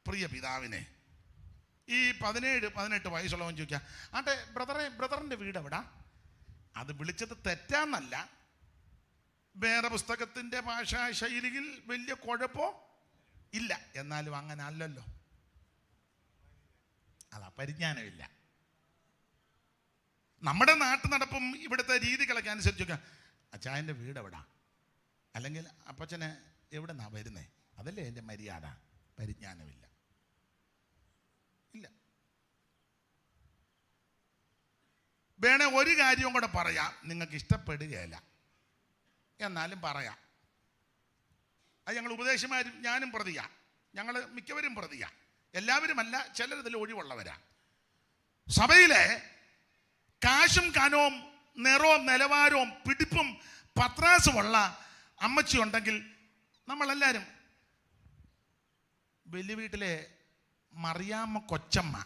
പ്രിയ പിതാവിനെ ഈ 17-18 വയസ്സുള്ളവൻ ചോദിക്കുക, ആട്ടെ ബ്രദറിൻ്റെ വീട് എവിടാ? അത് വിളിച്ചത് തെറ്റാന്നല്ല, വേറെ പുസ്തകത്തിൻ്റെ ഭാഷാ ശൈലിയിൽ വലിയ കുഴപ്പമോ ഇല്ല. എന്നാലും അങ്ങനെ അല്ലല്ലോ. അതാ പരിജ്ഞാനമില്ല. നമ്മുടെ നാട്ടു നടപ്പും ഇവിടുത്തെ രീതികളൊക്കെ അനുസരിച്ചൊക്കെ അച്ചായൻ്റെ വീട് എവിടാ, അല്ലെങ്കിൽ അപ്പച്ചനെ എവിടെ നിന്നാ വരുന്നേ, അതല്ലേ എൻ്റെ മര്യാദ. പരിജ്ഞാനമില്ല. ഇല്ല. വേണേ ഒരു കാര്യവും കൂടെ പറയാം, നിങ്ങൾക്ക് ഇഷ്ടപ്പെടുകയില്ല, എന്നാലും പറയാം. അത് ഞങ്ങൾ ഉപദേശമാരും ഞാനും പ്രതിയാ. ഞങ്ങൾ മിക്കവരും പ്രതിയാ. എല്ലാവരുമല്ല, ചിലരിതിൽ ഒഴിവുള്ളവരാ. സഭയിലെ കാശും കനവും നിറവും നിലവാരവും പിടിപ്പും പത്രാസുമുള്ള അമ്മച്ചി ഉണ്ടെങ്കിൽ നമ്മളെല്ലാവരും, വലിയ വീട്ടിലെ മറിയാമ്മ കൊച്ചമ്മ,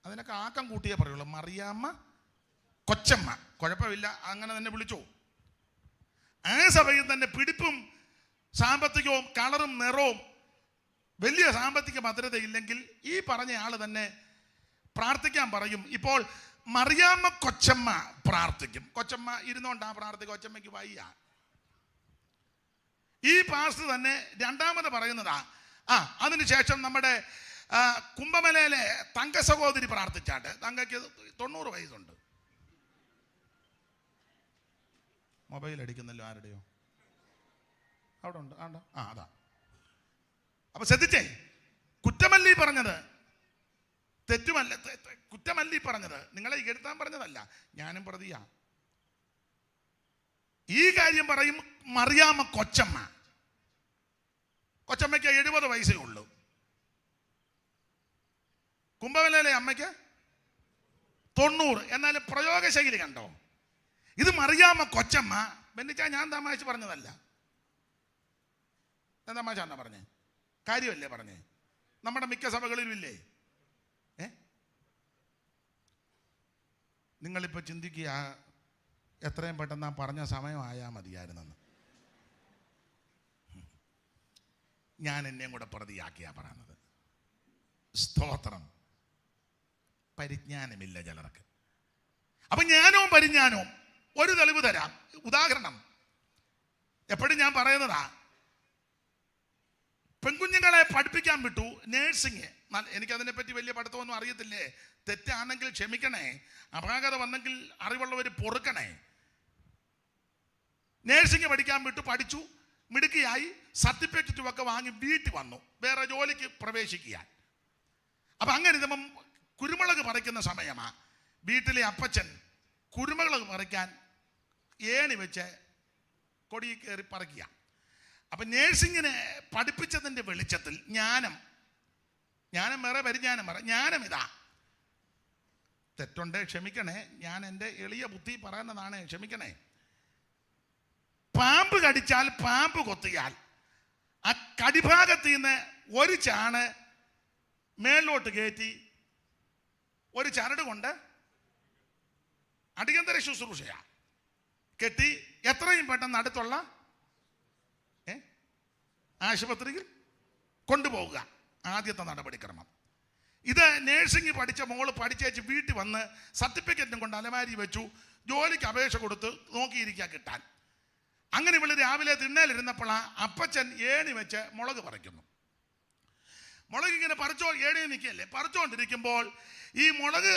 അതിനൊക്കെ ആക്കം കൂട്ടിയേ പറയുള്ളൂ, മറിയാമ്മ കൊച്ചമ്മ, കുഴപ്പമില്ല, അങ്ങനെ തന്നെ വിളിച്ചോ. ആ സഭയിൽ തന്നെ പിടിപ്പും സാമ്പത്തികവും കളറും നിറവും വലിയ സാമ്പത്തിക ഭദ്രതയില്ലെങ്കിൽ ഈ പറഞ്ഞ ആള് തന്നെ പ്രാർത്ഥിക്കാൻ പറയും. ഇപ്പോൾ മറിയാമ്മ കൊച്ചമ്മ പ്രാർത്ഥിക്കും. കൊച്ചമ്മ ഇരുന്നോണ്ടാ പ്രാർത്ഥിക്കും, കൊച്ചമ്മയ്ക്ക് വയ്യ. ഈ പാസ്റ്റർ തന്നെ രണ്ടാമത് പറയുന്നതാ. അതിനുശേഷം നമ്മുടെ കുംഭമലയിലെ തങ്ക സഹോദരി പ്രാർത്ഥിച്ചാട്ട്. തങ്കയ്ക്ക് 90 വയസ്സുണ്ട്. മൊബൈൽ അടിക്കുന്നല്ലോ, ആരുടെയോ അവിടെ ഉണ്ട്. അതാ. അപ്പൊ ശ്രദ്ധിച്ചേ, കുറ്റമല്ലി പറഞ്ഞത് തെറ്റുമല്ല, കുറ്റമല്ലി പറഞ്ഞത് നിങ്ങളെ ഇകഴ്ത്താൻ പറഞ്ഞതല്ല, ഞാനും പ്രതിയാ. ഈ കാര്യം പറയും മറിയാമ്മ കൊച്ചമ്മ. കൊച്ചമ്മയ്ക്ക് 70 വയസ്സേ ഉള്ളൂ. കുംഭമലയിലെ അമ്മയ്ക്ക് 90. എന്നാലും പ്രയോഗശൈലി കണ്ടോ? ഇത് മറിയാമ്മ കൊച്ചമ്മ. ബെന്നിച്ചാ ഞാൻ തമാശ പറഞ്ഞതല്ല. ഞാൻ തമാശ എന്നാ പറഞ്ഞേ, കാര്യമല്ലേ പറഞ്ഞേ. നമ്മുടെ മിക്ക സഭകളിലും ഇല്ലേ? നിങ്ങളിപ്പോൾ ചിന്തിക്കുക എത്രയും പെട്ടെന്ന് ആ പറഞ്ഞ സമയമായാൽ മതിയായിരുന്നെന്ന്. ഞാൻ എന്നെയും കൂടെ പ്രതിയാക്കിയാ പറയുന്നത്. സ്തോത്രം. പരിജ്ഞാനമില്ല ചിലർക്ക്. അപ്പൊ ജ്ഞാനവും പരിജ്ഞാനവും ഒരു തെളിവ് തരാം. ഉദാഹരണം എപ്പോഴും ഞാൻ പറയുന്നതാ, പെൺകുഞ്ഞുങ്ങളെ പഠിപ്പിക്കാൻ വിട്ടു നേഴ്സിങ്. എനിക്കതിനെപ്പറ്റി വലിയ പഠിത്തമൊന്നും അറിയത്തില്ലേ, തെറ്റാണെങ്കിൽ ക്ഷമിക്കണേ, അപാകത വന്നെങ്കിൽ അറിവുള്ളവർ പൊറുക്കണേ. നേഴ്സിങ് പഠിക്കാൻ വിട്ടു, പഠിച്ചു, മിടുക്കിയായി, സർട്ടിഫിക്കറ്റും ഒക്കെ വാങ്ങി വീട്ടിൽ വന്നു വേറെ ജോലിക്ക് പ്രവേശിക്കുക. അപ്പം അങ്ങനെ ഇതുമ്പം കുരുമുളക് പറിക്കുന്ന സമയമാ. വീട്ടിലെ അപ്പച്ചൻ കുരുമുളക് പറിക്കാൻ ഏണി വെച്ച് കൊടി കയറി പറിക്കുക. അപ്പം നേഴ്സിങ്ങിനെ പഠിപ്പിച്ചതിൻ്റെ വെളിച്ചത്തിൽ ജ്ഞാനം വേറെ, പരിജ്ഞാനം വേറെ. ജ്ഞാനം ഇതാ, തെറ്റുണ്ട് ക്ഷമിക്കണേ, ഞാൻ എൻ്റെ എളിയ ബുദ്ധി പറയുന്നതാണ്, ക്ഷമിക്കണേ. പാമ്പ് കടിച്ചാൽ, പാമ്പ് കൊത്തിയാൽ ആ കടിഭാഗത്ത് നിന്ന് ഒരു ചാണ് മേലോട്ട് കയറ്റി ഒരു ചരട് കൊണ്ട് അടിയന്തര ശുശ്രൂഷയാ കെട്ടി എത്രയും പെട്ടെന്ന് അടുത്തുള്ള ആശുപത്രിയിൽ കൊണ്ടുപോവുക. ആദ്യത്തെ നടപടിക്രമം. ഇത് നേഴ്സിംഗ് പഠിച്ച മോള് പഠിച്ചേച്ച് വീട്ടിൽ വന്ന് സർട്ടിഫിക്കറ്റും കൊണ്ട് അലമാരി വെച്ചു, ജോലിക്ക് അപേക്ഷ കൊടുത്ത് നോക്കിയിരിക്കുക കിട്ടാൻ. അങ്ങനെ ഇവള് രാവിലെ തിണ്ണയിലിരുന്നപ്പോൾ അപ്പച്ചൻ ഏണി വെച്ച് മുളക് പറിക്കുന്നു. മുളക് ഇങ്ങനെ ഏണി നിൽക്കുകയല്ലേ, പറിച്ചുകൊണ്ടിരിക്കുമ്പോൾ ഈ മുളക്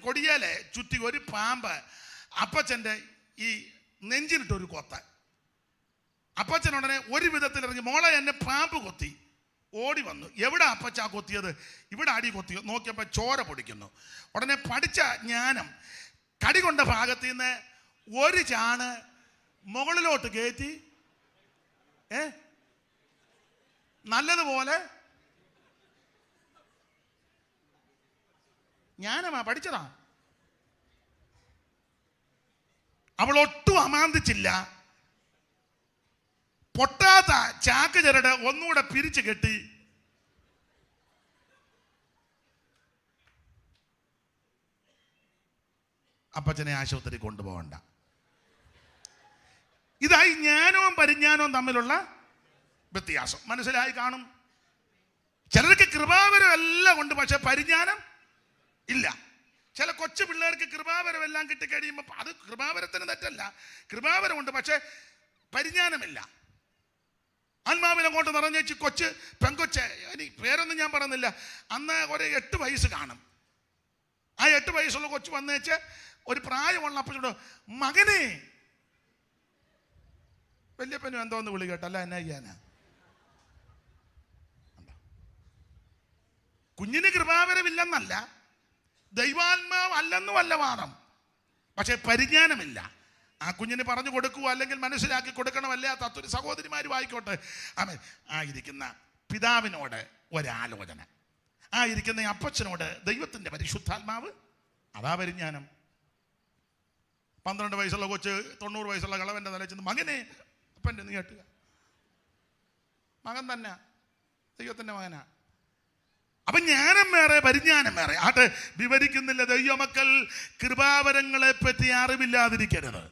കൊടിയേലെ ചുറ്റി ഒരു പാമ്പ് അപ്പച്ചൻ്റെ ഈ നെഞ്ചിലിട്ടൊരു കൊത്ത്. അപ്പച്ചൻ ഉടനെ ഒരു വിധത്തിൽ ഇറങ്ങി, മോളെ എന്നെ പാമ്പ് കൊത്തി. ഓടി വന്നു. എവിടെ അപ്പച്ച കൊത്തിയത്? ഇവിടെ അടി കൊത്തി. നോക്കിയപ്പോൾ ചോര പൊടിക്കുന്നു. ഉടനെ പഠിച്ച ജ്ഞാനം കടി കൊണ്ട ഭാഗത്ത് നിന്ന് ഒരു ചാണ് മുകളിലോട്ട് കയറ്റി നല്ലതുപോലെ ജ്ഞാനമാ, പഠിച്ചതാ. അവൾ ഒട്ടും അമാന്തിച്ചില്ല. പൊട്ടാത്ത ചാക്ക് ചരട് ഒന്നുകൂടെ പിരിച്ചു കെട്ടി അപ്പച്ചനെ ആശുപത്രി കൊണ്ടുപോകണ്ട. ഇതായി ജ്ഞാനവും പരിജ്ഞാനവും തമ്മിലുള്ള വ്യത്യാസം. മനസ്സിലായി കാണും. ചിലർക്ക് കൃപാവരം എല്ലാം ഉണ്ട്, പക്ഷെ പരിജ്ഞാനം ഇല്ല. ചില കൊച്ചു പിള്ളേർക്ക് കൃപാവരം എല്ലാം കിട്ടിക്കഴിയുമ്പോൾ അത് കൃപാവരത്തിന് തെറ്റല്ല, കൃപാവരമുണ്ട്, പക്ഷെ പരിജ്ഞാനമില്ല. ആത്മാവിൽ അങ്ങോട്ട് നിറഞ്ഞേച്ച് കൊച്ച് പെങ്കൊച്ച്, ഇനി പേരൊന്നും ഞാൻ പറയുന്നില്ല, അന്ന് ഒരു 8 വയസ്സ് കാണും. ആ 8 വയസ്സുള്ള കൊച്ചു വന്നേച്ച് ഒരു പ്രായമുള്ള അപ്പച്ചോട്, മകനെ, വല്യപ്പനും എന്തോന്ന് വിളി കേട്ടല്ല, എന്നാ ചെയ്യാനാ? കുഞ്ഞിന് കൃപാവരമില്ലെന്നല്ല, ദൈവാത്മാവ് അല്ലെന്നും അല്ല വാദം, പക്ഷെ പരിജ്ഞാനമില്ല. ആ കുഞ്ഞിന് പറഞ്ഞു കൊടുക്കുക, അല്ലെങ്കിൽ മനസ്സിലാക്കി കൊടുക്കണമല്ലേ ആ തത്വ സഹോദരിമാർ വായിക്കോട്ടെ. ആമേൻ. ആയിരിക്കുന്ന പിതാവിനോട് ഒരാലോചന, ആയിരിക്കുന്ന അപ്പച്ചനോട് ദൈവത്തിൻ്റെ പരിശുദ്ധാത്മാവ്, അതാ പരിജ്ഞാനം. 12 വയസ്സുള്ള കൊച്ച് 90 വയസ്സുള്ള കളവൻ്റെ തല ചെന്ന്, മകനെ, അപ്പൻ്റെ നീ കേട്ടുക, മകൻ തന്നെ ദൈവത്തിൻ്റെ മകനാ. അപ്പൊ ജ്ഞാനം വേറെ പരിജ്ഞാനം വേറെ. ആട്ടെ, വിവരിക്കുന്നില്ല. ദൈവമക്കൾ കൃപാവരങ്ങളെ പറ്റി അറിവില്ലാതിരിക്കരുത്.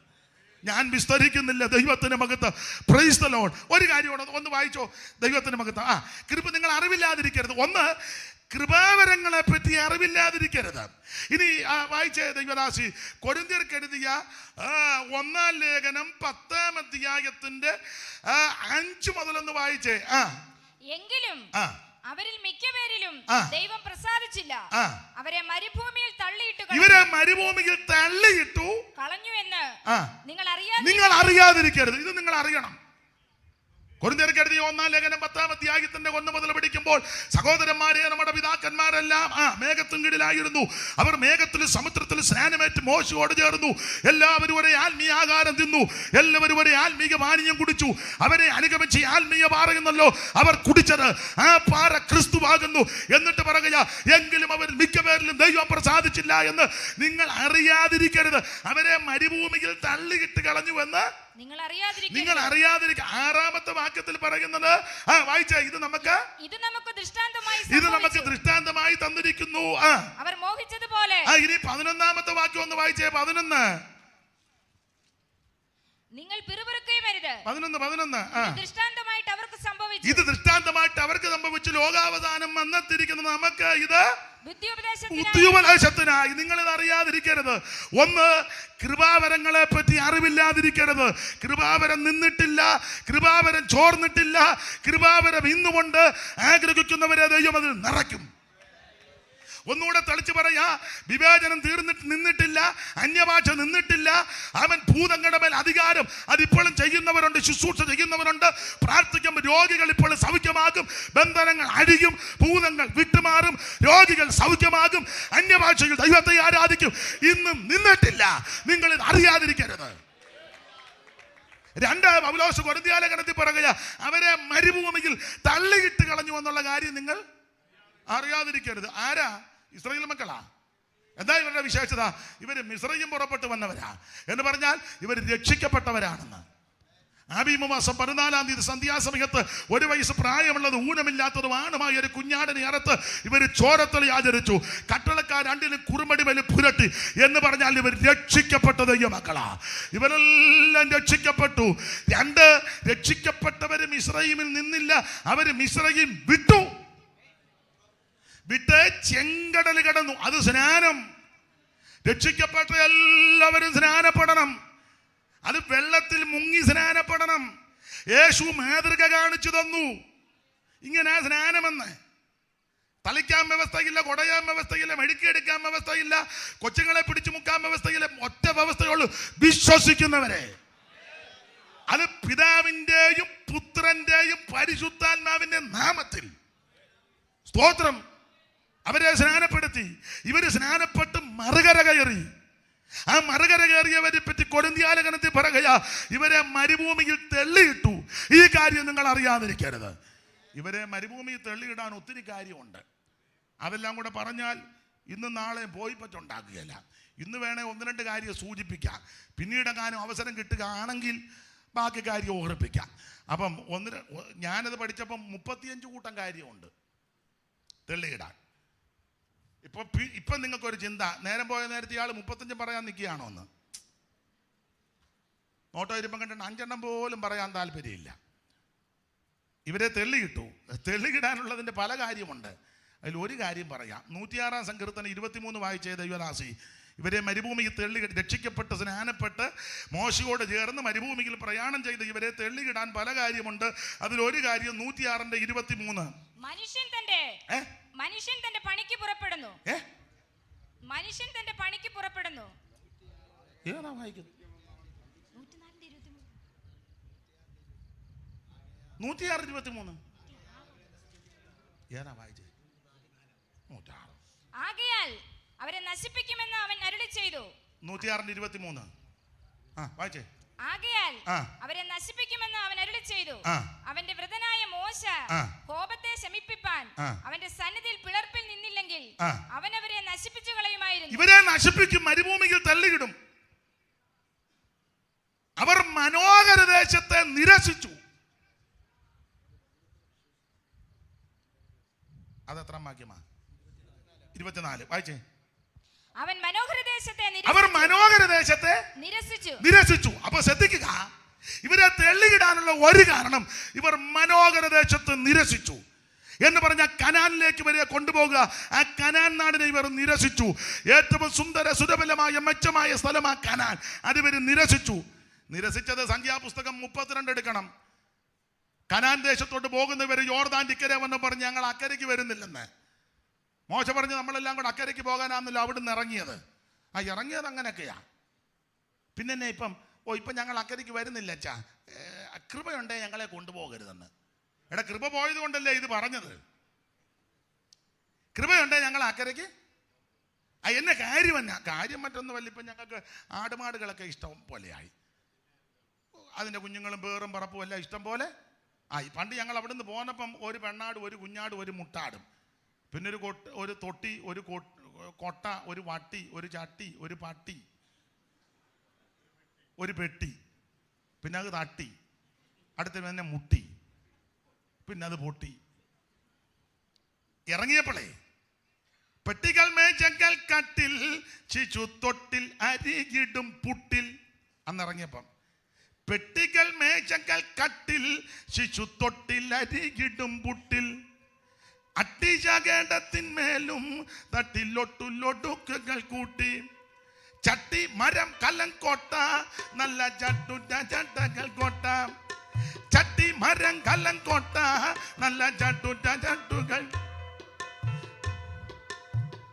ഞാൻ വിസ്തരിക്കുന്നില്ല. ദൈവത്തിന് മഹത്വം. Praise the Lord. ഒരു കാര്യമാണ്, ഒന്ന് വായിച്ചോ. ദൈവത്തിന് മഹത്വം. കൃപ നിങ്ങൾ അറിവില്ലാതിരിക്കരുത്. ഒന്ന്, കൃപാവരങ്ങളെ പറ്റി അറിവില്ലാതിരിക്കരുത്. ഇനി വായിച്ചേ ദൈവദാസി, കൊരിന്ത്യർക്ക് എഴുതിയ 1-ാം ലേഖനം 10-ാം അധ്യായത്തിന്റെ 5 മുതലൊന്ന് വായിച്ചേ. എങ്കിലും അവരിൽ മിക്കപേരിലും ദൈവം പ്രസാദിച്ചില്ല. അവരെ മരുഭൂമിയിൽ തള്ളിയിട്ടു കളഞ്ഞു എന്ന് നിങ്ങൾ അറിയാതിരിക്കരുത്. ഇത് നിങ്ങൾ അറിയണം. കൊരിന്ത്യർക്ക് എഴുതിയ 1-ാം ലേഖനം 10-ാം അധ്യായത്തിന്റെ 1 മുതൽ പഠിക്കുമ്പോൾ, സഹോദരന്മാരെ, നമ്മുടെ പിതാക്കന്മാരെല്ലാം മേഘത്തിൻ കീഴിലായിരുന്നു. അവർ മേഘത്തിൽ സമുദ്രത്തിൽ സ്നാനമേറ്റ് മോശയോട് ചേർന്നു. എല്ലാവരും ഒരേ ആത്മീയ ആഹാരം തിന്നു, എല്ലാവരും ഒരേ ആത്മീയ പാനീയം കുടിച്ചു. അവരെ അനുഗമിച്ച് ആത്മീയ പാറയെന്നല്ലോ അവർ കുടിച്ചത്. ആ പാറ ക്രിസ്തുവാകുന്നു. എന്നിട്ട് പറയുക, എങ്കിലും അവർ മിക്കപേരിലും ദൈവം പ്രസാദിച്ചില്ല എന്ന് നിങ്ങൾ അറിയാതിരിക്കരുത്. അവരെ മരുഭൂമിയിൽ തള്ളിയിട്ട് കളഞ്ഞുവെന്ന് നിങ്ങൾ അറിയാതിരിക്കുക. 6-ാമത്തെ വാക്യത്തിൽ പറയുന്നത് വായിച്ച, ഇത് നമുക്ക് ദൃഷ്ടാന്തമായി തന്നിരിക്കുന്നു. അവർ മോഹിച്ചതുപോലെ. ഇനി 11-ാമത്തെ വാക്യം ഒന്ന് വായിച്ചേ. 11 നിങ്ങൾ പിറുപിറുക്കുകയും അരുത്. 11 ദൃഷ്ടാന്തമായിട്ട് അവർക്ക് സംഭവിച്ചു. ഇത് ദൃഷ്ടാന്തമായിട്ട് അവർക്ക് സംഭവിച്ചു. ലോകാവസാനം വന്നെത്തിയിരിക്കുന്നത് നമുക്ക് ഇത് ബുദ്ധിയുപദേശത്തിനായി. നിങ്ങളിത് അറിയാതിരിക്കരുത്. ഒന്ന്, കൃപാവരങ്ങളെ പറ്റി അറിവില്ലാതിരിക്കരുത്. കൃപാവരം നിന്നിട്ടില്ല, കൃപാവരം ചോർന്നിട്ടില്ല. കൃപാവരം ഇന്നുകൊണ്ട് ആഗ്രഹിക്കുന്നവരെ ദൈവം അതിൽ നിറയ്ക്കും. ഒന്നുകൂടെ തെളിച്ചു പറയാ, വിവേചനം നിന്നിട്ടില്ല, അന്യഭാഷ നിന്നിട്ടില്ല. അവൻ ഭൂതങ്ങളുടെ മേൽ അധികാരം അതിപ്പോഴും ചെയ്യുന്നവരുണ്ട്, ശുശ്രൂഷ ചെയ്യുന്നവരുണ്ട്. പ്രാർത്ഥിക്കുമ്പോൾ രോഗികൾ ഇപ്പോൾ സൗഖ്യമാകും, ബന്ധനങ്ങൾ അഴിയും, ഭൂതങ്ങൾ വിട്ടുമാറും, രോഗികൾ സൗഖ്യമാകും, അന്യഭാഷകൾ ദൈവത്തെ ആരാധിക്കും. ഇന്നും നിന്നിട്ടില്ല. നിങ്ങൾ ഇത് അറിയാതിരിക്കരുത്. 2 പൗലോസ് കൊരിന്ത്യ ലേഖനത്തിൽ പറയുക, അവരെ മരുഭൂമിയിൽ തള്ളിയിട്ട് കളഞ്ഞു എന്നുള്ള കാര്യം നിങ്ങൾ അറിയാതിരിക്കരുത്. ആരാ? ഇസ്രായേൽ മക്കളാ. എന്താ ഇവരുടെ വിശേഷത? ഇവർ മിസ്രയീം പുറപ്പെട്ട് വന്നവരാ എന്ന് പറഞ്ഞാൽ ഇവർ രക്ഷിക്കപ്പെട്ടവരാണെന്ന്. ആബീമ മാസം 14-ാം തീയതി സന്ധ്യാസമയത്ത് 1 വയസ്സ് പ്രായമുള്ളത് ഊനമില്ലാത്തതും ആണുമായ ഒരു കുഞ്ഞാടിനെ അറുത്ത് ഇവർ ചോരത്തളി ആചരിച്ചു. കട്ടളക്കാർ 2 കുറുമടി മേൽ പുരട്ടി എന്ന് പറഞ്ഞാൽ ഇവർ രക്ഷിക്കപ്പെട്ട ദൈവമക്കളാ. ഇവരെല്ലാം രക്ഷിക്കപ്പെട്ടു. 2 രക്ഷിക്കപ്പെട്ടവര് മിസ്രയീമിൽ നിന്നില്ല, അവര് മിസ്രയീം വിട്ട് ചെങ്കടൽ കടന്നു. അത് സ്നാനം. രക്ഷിക്കപ്പെട്ട എല്ലാവരും സ്നാനപ്പെടണം. അത് വെള്ളത്തിൽ മുങ്ങി സ്നാനപ്പെടണം. യേശു മാതൃക കാണിച്ചു തന്നു. ഇങ്ങനെ സ്നാനമെന്ന്. തളിക്കാൻ വ്യവസ്ഥയില്ല, കൊടയാൻ വ്യവസ്ഥയില്ല, മെഴുക്കിയെടുക്കാൻ വ്യവസ്ഥയില്ല, കൊച്ചുങ്ങളെ പിടിച്ചു മുക്കാൻ വ്യവസ്ഥയില്ല. ഒറ്റ വ്യവസ്ഥയുള്ളൂ, വിശ്വസിക്കുന്നവരെ. അത് പിതാവിൻ്റെയും പുത്രന്റെയും പരിശുദ്ധാത്മാവിന്റെ നാമത്തിൽ. സ്തോത്രം. അവരെ സ്നാനപ്പെടുത്തി. ഇവര് സ്നാനപ്പെട്ട് മറുകര കയറി. ആ മറുകര കയറിയവരെ പറ്റി കൊരിന്ത്യ ലേഖനത്തിൽ പറയുക, ഇവരെ മരുഭൂമിയിൽ തള്ളിയിട്ടു. ഈ കാര്യം നിങ്ങൾ അറിയാതിരിക്കരുത്. ഇവരെ മരുഭൂമിയിൽ തള്ളിയിടാൻ ഒത്തിരി കാര്യമുണ്ട്. അതെല്ലാം കൂടെ പറഞ്ഞാൽ ഇന്നും നാളെ പോയി പറ്റുണ്ടാക്കുകയില്ല. ഇന്ന് വേണേ 1-2 കാര്യം സൂചിപ്പിക്കാം. പിന്നീട് എങ്ങാനും അവസരം കിട്ടുകയാണെങ്കിൽ ബാക്കി കാര്യം ഓർപ്പിക്കാം. അപ്പം ഞാനത് പഠിച്ചപ്പം 35 കൂട്ടം കാര്യമുണ്ട് തെള്ളിയിടാൻ. ഇപ്പം നിങ്ങൾക്കൊരു ചിന്ത, നേരം പോയ നേരത്തെ ഇയാൾ 35 പറയാൻ നിൽക്കുകയാണോ എന്ന്. നോട്ടോ ഇരുപ്പം കണ്ടിട്ട് 5 പോലും പറയാൻ താല്പര്യമില്ല. ഇവരെ തെള്ളിയിട്ടു. തെള്ളിയിടാനുള്ളതിൻ്റെ പല കാര്യമുണ്ട്. അതിൽ ഒരു കാര്യം പറയാം. 106-ാം സങ്കീർത്തനം 23 വായിച്ചേ ദൈവദാസി. ഇവരെ മരുഭൂമിയിൽ രക്ഷിക്കപ്പെട്ട് സ്നാനപ്പെട്ട് മോശയോട് ചേർന്ന് മരുഭൂമിയിൽ പ്രയാണം ചെയ്ത് ഇവരെ തെള്ളിയിടാൻ പല കാര്യമുണ്ട്. അതിലൊരു കാര്യം 106-ന്റെ 23. മനുഷ്യൻ തന്റെ പണിക്ക് പുറപ്പെടുന്നു. മനുഷ്യൻ തന്റെ പണിക്ക് പുറപ്പെടുന്നു. ഏതാ വായിക്കുന്നത്? 106-23 ഏതാ വായിച്ചത്? ആകയാൽ അവരെ നശിപ്പിക്കുമെന്ന് അവൻ അരുളി ചെയ്തു. 106-23 വായിച്ചേ. ആകയാൽ അവരെ നശിപ്പിക്കുമെന്ന് അവൻ അരുളി ചെയ്തു. അവന്റെ വൃതനായ മോശ കോപത്തെ ശമിപ്പിപ്പാൻ അവന്റെ സന്നിധിയിൽ പിളർപ്പിൽ നിന്നില്ലെങ്കിൽ അവൻ അവരെ നശിപ്പിച്ചു കളയുമായിരുന്നു. ഇവരെ നശിപ്പിക്കും, മരുഭൂമിയിൽ തള്ളിയിടും. അവർ മനോഹര ദേശത്തെ നിരസിച്ചു. അത് എത്ര വാക്യമാ? 24 വായിച്ചേ. അവർ മനോഹര ദേശത്തെ നിരസിച്ചു. അപ്പൊ ശ്രദ്ധിക്കുക, ഇവരെ തെള്ളിയിടാനുള്ള ഒരു കാരണം ഇവർ മനോഹര ദേശത്ത് നിരസിച്ചു എന്ന് പറഞ്ഞ കനാനിലേക്ക് ഇവരെ കൊണ്ടുപോകുക. ആ കനാൻ നാടിനെ ഇവർ നിരസിച്ചു. ഏറ്റവും സുന്ദര സുരബലമായ മെച്ചമായ സ്ഥലമാ കനാൻ. അത് ഇവർ നിരസിച്ചു. നിരസിച്ചത് സംഖ്യാപുസ്തകം 32 എടുക്കണം. കനാൻ ദേശത്തോട്ട് പോകുന്നവർ യോർദാൻ ഇക്കരെ വന്ന് പറഞ്ഞ് ഞങ്ങൾ അക്കരയ്ക്ക് വരുന്നില്ലെന്ന്. മോശ പറഞ്ഞ് നമ്മളെല്ലാം കൂടെ അക്കരയ്ക്ക് പോകാനാണെന്നല്ലോ അവിടുന്ന് ഇറങ്ങിയത്. ആ ഇറങ്ങിയത് അങ്ങനെയൊക്കെയാ. പിന്നെ ഇപ്പം ഞങ്ങൾ അക്കരയ്ക്ക് വരുന്നില്ല അച്ഛാ, കൃപയുണ്ടേ ഞങ്ങളെ കൊണ്ടുപോകരുതെന്ന്. എടാ, കൃപ പോയത് കൊണ്ടല്ലേ ഇത് പറഞ്ഞത്. കൃപയുണ്ടേ ഞങ്ങൾ അക്കരയ്ക്ക്. എന്നെ കാര്യം മറ്റൊന്നുമല്ല. ഇപ്പം ഞങ്ങൾക്ക് ആടുമാടുകളൊക്കെ ഇഷ്ടം പോലെയായി. അതിൻ്റെ കുഞ്ഞുങ്ങളും പേറും പറപ്പും എല്ലാം ഇഷ്ടം പോലെ ആയി. പണ്ട് ഞങ്ങൾ അവിടെ നിന്ന് പോന്നപ്പം ഒരു പെണ്ണാടും ഒരു കുഞ്ഞാടും ഒരു മുട്ടാടും, പിന്നെ ഒരു തൊട്ടി, ഒരു കൊട്ട, ഒരു വട്ടി, ഒരു ചട്ടി, ഒരു പട്ടി, ഒരു പെട്ടി, പിന്നെ അത് തട്ടി, അടുത്ത തന്നെ മുട്ടി, പിന്നെ അത് പൊട്ടി. ഇറങ്ങിയപ്പോളേ പെട്ടികൾ മേച്ചങ്കൽ കട്ടിൽ ശിശു തൊട്ടിൽ അരികിടും പുട്ടിൽ. അന്നിറങ്ങിയപ്പം പെട്ടികൾ മേച്ചങ്കൽ കട്ടിൽ ശിശു തൊട്ടിൽ അരികിടും പുട്ടിൽ. അട്ടിശകടത്തിന്മേലും തട്ടിലൊട്ടുലൊടുക്കുകൾ കൂട്ടി. ചട്ടി മരം കലങ്കോട്ട നല്ല ചട്ടുറ്റകൾ കോട്ട. ചട്ടി മരം കലങ്കോട്ട നല്ല ചട്ടുറ്റകൾ.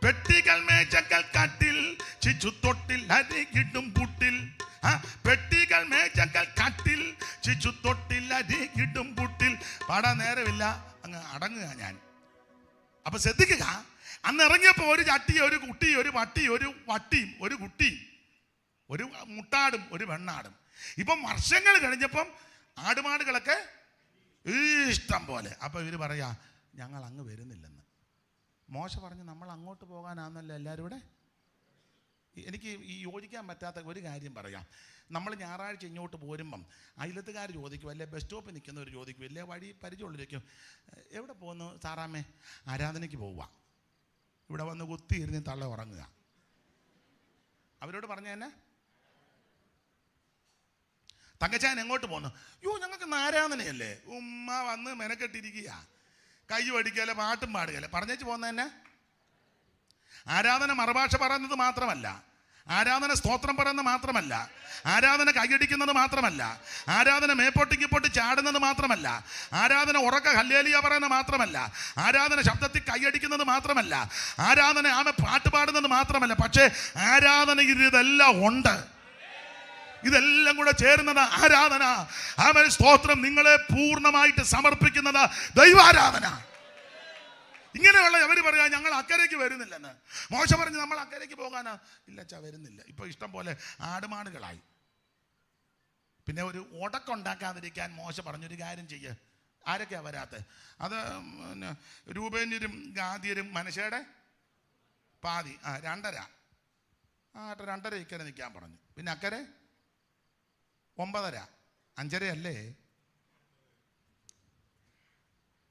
പെട്ടികൾ മേച്ചകൾ കാട്ടിൽ ശിശു തൊട്ടിൽ അരികിടും പുട്ടിൽ. പെട്ടികൾ മേച്ചകൾ കാട്ടിൽ ശിശു തൊട്ടിൽ അരികിടും പുട്ടിൽ. പാടാൻ നേരമില്ല, അങ്ങ് അടങ്ങുക ഞാൻ. അപ്പൊ ശ്രദ്ധിക്കുക, അന്ന് ഇറങ്ങിയപ്പോ ഒരു ചട്ടി, ഒരു കുട്ടി, ഒരു പട്ടി, ഒരു വട്ടിയും, ഒരു കുട്ടിയും, ഒരു മുട്ടാടും, ഒരു വെണ്ണാടും. ഇപ്പം വർഷങ്ങൾ കഴിഞ്ഞപ്പം ആടുമാടുകളൊക്കെ ഇഷ്ടം പോലെ. അപ്പൊ ഇവര് പറയാ ഞങ്ങൾ അങ്ങ് വരുന്നില്ലെന്ന്. മോശ പറഞ്ഞ് നമ്മൾ അങ്ങോട്ട് പോകാനാന്നല്ലോ എല്ലാവരും ഇവിടെ. എനിക്ക് ഈ യോജിക്കാൻ പറ്റാത്ത ഒരു കാര്യം പറയാം. നമ്മൾ ഞായറാഴ്ച ഇങ്ങോട്ട് പോരുമ്പം അയലത്തുകാർ ചോദിക്കും, അല്ലെ ബസ് സ്റ്റോപ്പിൽ നിൽക്കുന്നവർ ചോദിക്കും, അല്ലെ വഴി പരിചയമുള്ളവരേക്കും, എവിടെ പോകുന്നു സാറാമ്മേ? ആരാധനയ്ക്ക് പോവുക. ഇവിടെ വന്ന് കുത്തിയിരുന്ന് തള്ള ഉറങ്ങുക. അവരോട് പറഞ്ഞ തന്നെ തങ്കച്ചാൻ എങ്ങോട്ട് പോകുന്നു? ഞങ്ങൾക്ക് ആരാധനയല്ലേ. ഉമ്മ വന്ന് മെനക്കെട്ടിരിക്കുക, കൈ പഠിക്കല, പാട്ടും പാടുകയല്ല, പറഞ്ഞേച്ച് പോകുന്ന തന്നെ. ആരാധന മറുഭാഷ പറയുന്നത് മാത്രമല്ല, ആരാധന സ്തോത്രം പറയുന്നത് മാത്രമല്ല, ആരാധന കൈയടിക്കുന്നത് മാത്രമല്ല, ആരാധന മേപ്പൊട്ടിക്കിപ്പൊട്ടി ചാടുന്നത് മാത്രമല്ല, ആരാധന ഉറക്ക ഹല്ലേലൂയ പറയുന്നത് മാത്രമല്ല, ആരാധന ശബ്ദത്തിൽ കൈയടിക്കുന്നത് മാത്രമല്ല, ആരാധന പാട്ട് പാടുന്നത് മാത്രമല്ല. പക്ഷേ ആരാധനയിൽ ഇതെല്ലാം ഉണ്ട്. ഇതെല്ലാം കൂടെ ചേരുന്നത് ആരാധന. ആമേൻ, സ്തോത്രം. നിങ്ങളെ പൂർണ്ണമായിട്ട് സമർപ്പിക്കുന്നത് ദൈവാരാധന. ഇങ്ങനെയുള്ള അവര് പറയാ ഞങ്ങൾ അക്കരയ്ക്ക് വരുന്നില്ലെന്ന്. മോശ പറഞ്ഞ് നമ്മൾ അക്കരയ്ക്ക് പോകാനാ? ഇല്ല അച്ഛാ, വരുന്നില്ല. ഇപ്പൊ ഇഷ്ടം പോലെ ആടുമാടുകളായി. പിന്നെ ഒരു ഉടക്കുണ്ടാക്കാതിരിക്കാൻ മോശ പറഞ്ഞൊരു കാര്യം ചെയ്യ്. ആരൊക്കെയാ വരാത്തത്? അത് രൂപേന്യരും ഗാദ്യരും മനശ്ശയുടെ പാതി, 2.5 2.5 ഇക്കരെ നിൽക്കാൻ പറഞ്ഞു. പിന്നെ അക്കരെ 9.5 5.5 അല്ലേ?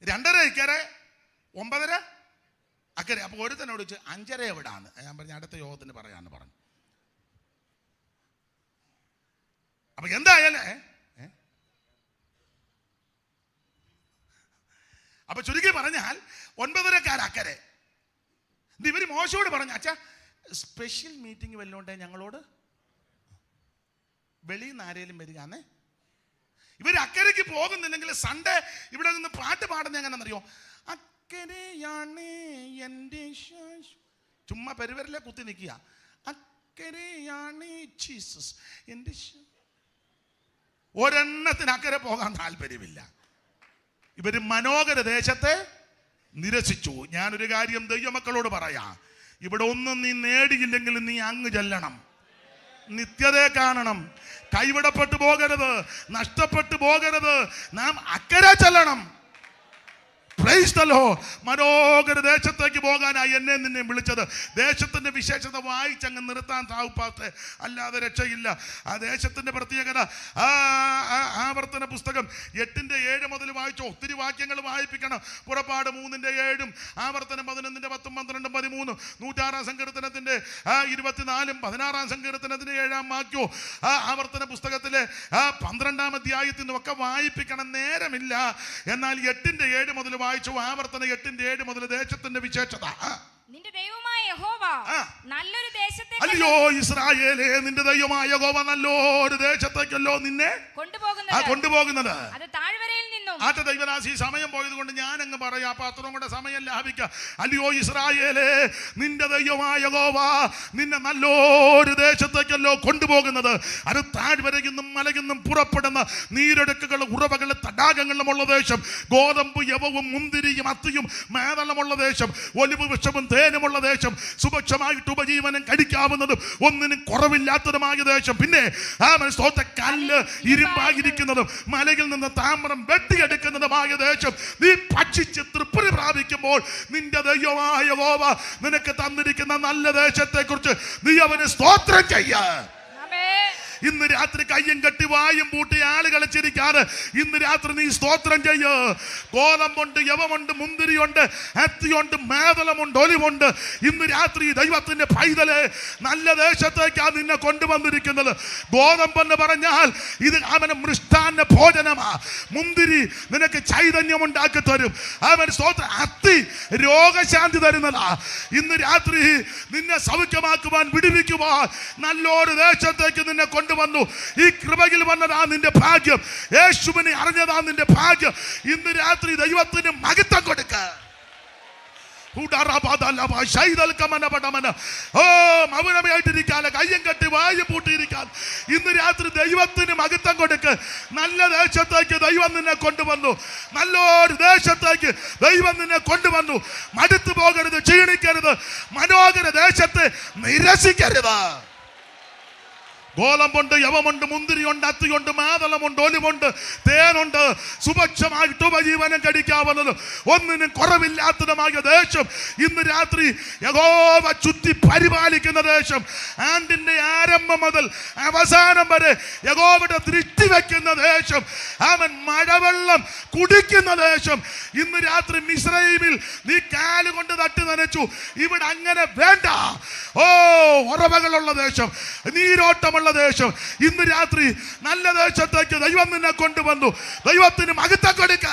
2.5 ഇക്കരെ 9.5 അക്കരെ. അപ്പൊ ഒരുത്തനോട് ചോദിച്ചു 5.5 എവിടാന്ന്. ഞാൻ പറഞ്ഞു അടുത്ത യോഗത്തിന് പറയാന്ന് പറഞ്ഞു. അപ്പൊ എന്തായാലേ അപ്പൊ ചുരുക്കി പറഞ്ഞാൽ 9.5 അക്കരെ. ഇവര് മോശയോട് പറഞ്ഞു, അച്ഛാ സ്പെഷ്യൽ മീറ്റിംഗ് വല്ലോണ്ടേ ഞങ്ങളോട്, വെളിയിൽ നിന്ന് ആരേലും വരികയാന്നേ. ഇവർ അക്കരയ്ക്ക് പോകുന്നില്ലെങ്കിൽ സൺഡേ ഇവിടെ നിന്ന് പാട്ട് പാടുന്ന എങ്ങനെയെന്നറിയോ? അക്കരയാണ് എൻ്റെ ചുമ്മാ പെരുവരിലെ കുത്തി നിൽക്കുക. അക്കരയാണ് ജീസസ് എൻ്റെ. ഒരെണ്ണത്തിന് അക്കരെ പോകാൻ താല്പര്യമില്ല. ഇവര് മനോഹര ദേശത്തെ നിരസിച്ചു. ഞാനൊരു കാര്യം ദൈവമക്കളോട് പറയാം, ഇവിടെ ഒന്നും നീ നേടിയില്ലെങ്കിൽ നീ അങ്ങ് ചെല്ലണം, നിത്യതയെ കാണണം. കൈവിടപ്പെട്ടു പോകരുത്, നഷ്ടപ്പെട്ടു പോകരുത്. നാം അക്കരെ ചെല്ലണം. Praise Praise the Lord. മനോഹര ദേശത്തേക്ക് പോകാനായി എന്നെ നിന്നെ വിളിച്ചത്. ദേശത്തിന്റെ വിശേഷത വായിച്ചങ്ങ് നിർത്താൻ താവുപ്പാത്തെ, അല്ലാതെ രക്ഷയില്ല. ആ ദേശത്തിന്റെ പ്രത്യേകത ആവർത്തന പുസ്തകം 8:7 മുതൽ വായിച്ചോ. ഒത്തിരി വാക്യങ്ങൾ വായിപ്പിക്കണം. പുറപ്പാട് 3:7, ആവർത്തനം 11:10, 12, 13, 106 സങ്കീർത്തനത്തിന്റെ 24, 16 സങ്കീർത്തനത്തിന്റെ 7 വാക്യോ, ആവർത്തന പുസ്തകത്തിലെ 12-ാം അധ്യായത്തിൽ നിന്നൊക്കെ വായിപ്പിക്കണം. നേരമില്ല. എന്നാൽ 8:7 മുതൽ വായിച്ചു. ആവർത്തനം 8:7 മുതൽ ദേശത്തിന്റെ വിശേഷത. നിന്റെ ദൈവമായ യഹോവ നല്ലൊരു ദേശത്തേക്ക്, അല്ലയോ ഇസ്രായേലേ, നിന്റെ ദൈവമായ യഹോവ നല്ലൊരു ദേശത്തേക്കല്ലോ നിന്നെ കൊണ്ടുപോകുന്നത്. അത് താഴ്വരയിൽ നിന്നും. ആറ്റ ദൈവദാസി, സമയം പോയത് കൊണ്ട് ഞാൻ അങ്ങ് പറയാം, അപ്പൊ അത്രയും കൂടെ സമയം ലാഭിക്കാം. അല്ലയോ ഇസ്രായേലേ, നിന്റെ ദൈവമായ യഹോവ നിന്നെ നല്ലൊരു ദേശത്തേക്കല്ലോ കൊണ്ടുപോകുന്നത്. അത് താഴ്വരയിൽ മലയിൽ നിന്നും പുറപ്പെടുന്ന നീരൊഴുക്കുകൾ, ഉറവകൾ, തടാകങ്ങളുമുള്ള ദേശം, ഗോതമ്പ്, യവവും, മുന്തിരിയും, അത്തിയും, മേതളമുള്ള ദേശം, ഒലിവ് വൃക്ഷവും തേനുമുള്ള ദേശം, സുഭിക്ഷമായിട്ട് ഉപജീവനം കഴിക്കാവുന്നതും ഒന്നിനും കുറവില്ലാത്തതുമായ ദേശം. പിന്നെ കല്ല് ഇരുമ്പായിരിക്കുന്നതും മലയിൽ നിന്ന് താമ്രം വെട്ടിയെടുക്കുന്നതുമായ ദേശം നീ ഭക്ഷിച്ച് തൃപ്തി പ്രാപിക്കുമ്പോൾ നിന്റെ ദൈവമായ യഹോവ നിനക്ക് തന്നിരിക്കുന്ന നല്ല ദേശത്തെ കുറിച്ച് നീ അവന് സ്തോത്രം ചെയ്യാ. ഇന്ന് രാത്രി കയ്യും കെട്ടി വായും പൂട്ടി ആളുകളെ ചിരിക്കാതെ ഇന്ന് രാത്രി നീ സ്തോത്രം ചെയ്യ്. ഗോതമ്പുണ്ട്, യവമുണ്ട്, മുന്തിരിയുണ്ട്, അത്തിയുണ്ട്, മേതളമുണ്ട്, ഒലിവുണ്ട്. ഇന്ന് രാത്രി ദൈവത്തിന്റെ പൈതല് നല്ല ദേശത്തേക്കാണ് നിന്നെ കൊണ്ടുവന്നിരിക്കുന്നത്. ഗോതമ്പെന്ന് പറഞ്ഞാൽ ഇത് അവന് മൃഷ്ടാന്ന ഭോജനമാ. മുന്തിരി നിനക്ക് ചൈതന്യം ഉണ്ടാക്കി തരും. അവൻ സ്തോത്രം. അത്തി രോഗശാന്തി തരുന്നതാ. ഇന്ന് രാത്രി നിന്നെ സൗഖ്യമാക്കുവാൻ, വിടുവിക്കുവാൻ നല്ലൊരു ദേശത്തേക്ക് നിന്നെ കൊണ്ടുവന്നു. ഈ കൃപയിൽ വന്നതാ നിന്റെ ഭാഗ്യം. യേശുവിനെ അറിഞ്ഞതാ നിന്റെ ഭാഗ്യം. ഇന്ന് രാത്രി ദൈവത്തിന് മഹത്വം കൊടുക്ക. മൗനമായിട്ടിരിക്കാതെ കയ്യം കെട്ടി വായും പൂട്ടിയിരിക്കാൻ ഇന്ന് രാത്രി ദൈവത്തിന് മഹത്വം കൊടുക്ക്. നല്ല ദേശത്തേക്ക് ദൈവം നിന്നെ കൊണ്ടുവന്നു. നല്ലൊരു ദേശത്തേക്ക് ദൈവം നിന്നെ കൊണ്ടുവന്നു. മടുത്തു പോകരുത്, ക്ഷീണിക്കരുത്. മനോഹര ദേശത്തെ നിരസിക്കരുത്. ഗോതമ്പുണ്ട്, യവമുണ്ട്, മുന്തിരിയുണ്ട്, അത്തിയുണ്ട്, മാതളമുണ്ട്, ഒലിവുണ്ട്, തേനുണ്ട്, സുഭിക്ഷമായിട്ട് ഉപജീവനം കഴിക്കാവുന്നത് ഒന്നിനും കുറവില്ലാത്തതുമായ ദേശം ഇന്ന് രാത്രി യഹോവ ചുറ്റി പരിപാലിക്കുന്ന ദേശം. ആണ്ടിന്റെ ആരംഭം മുതൽ അവസാനം വരെ യഹോവയുടെ ദൃഷ്ടി വെക്കുന്ന ദേശം. അവൻ മഴവെള്ളം കുടിക്കുന്ന ദേശം. ഇന്ന് രാത്രി മിസ്രൈമിൽ നീ കാലുകൊണ്ട് തട്ടി നനച്ചു. ഇവിടെ അങ്ങനെ വേണ്ട. ഉറവകളുള്ള ദേശം, നീരോട്ടമുള്ള ദേശം. ഇന്ന് രാത്രി നല്ല ദേശത്തേക്ക് ദൈവം നിന്നെ കൊണ്ടുവന്നു. ദൈവത്തിന് മഹത്വം കൊടുക്ക.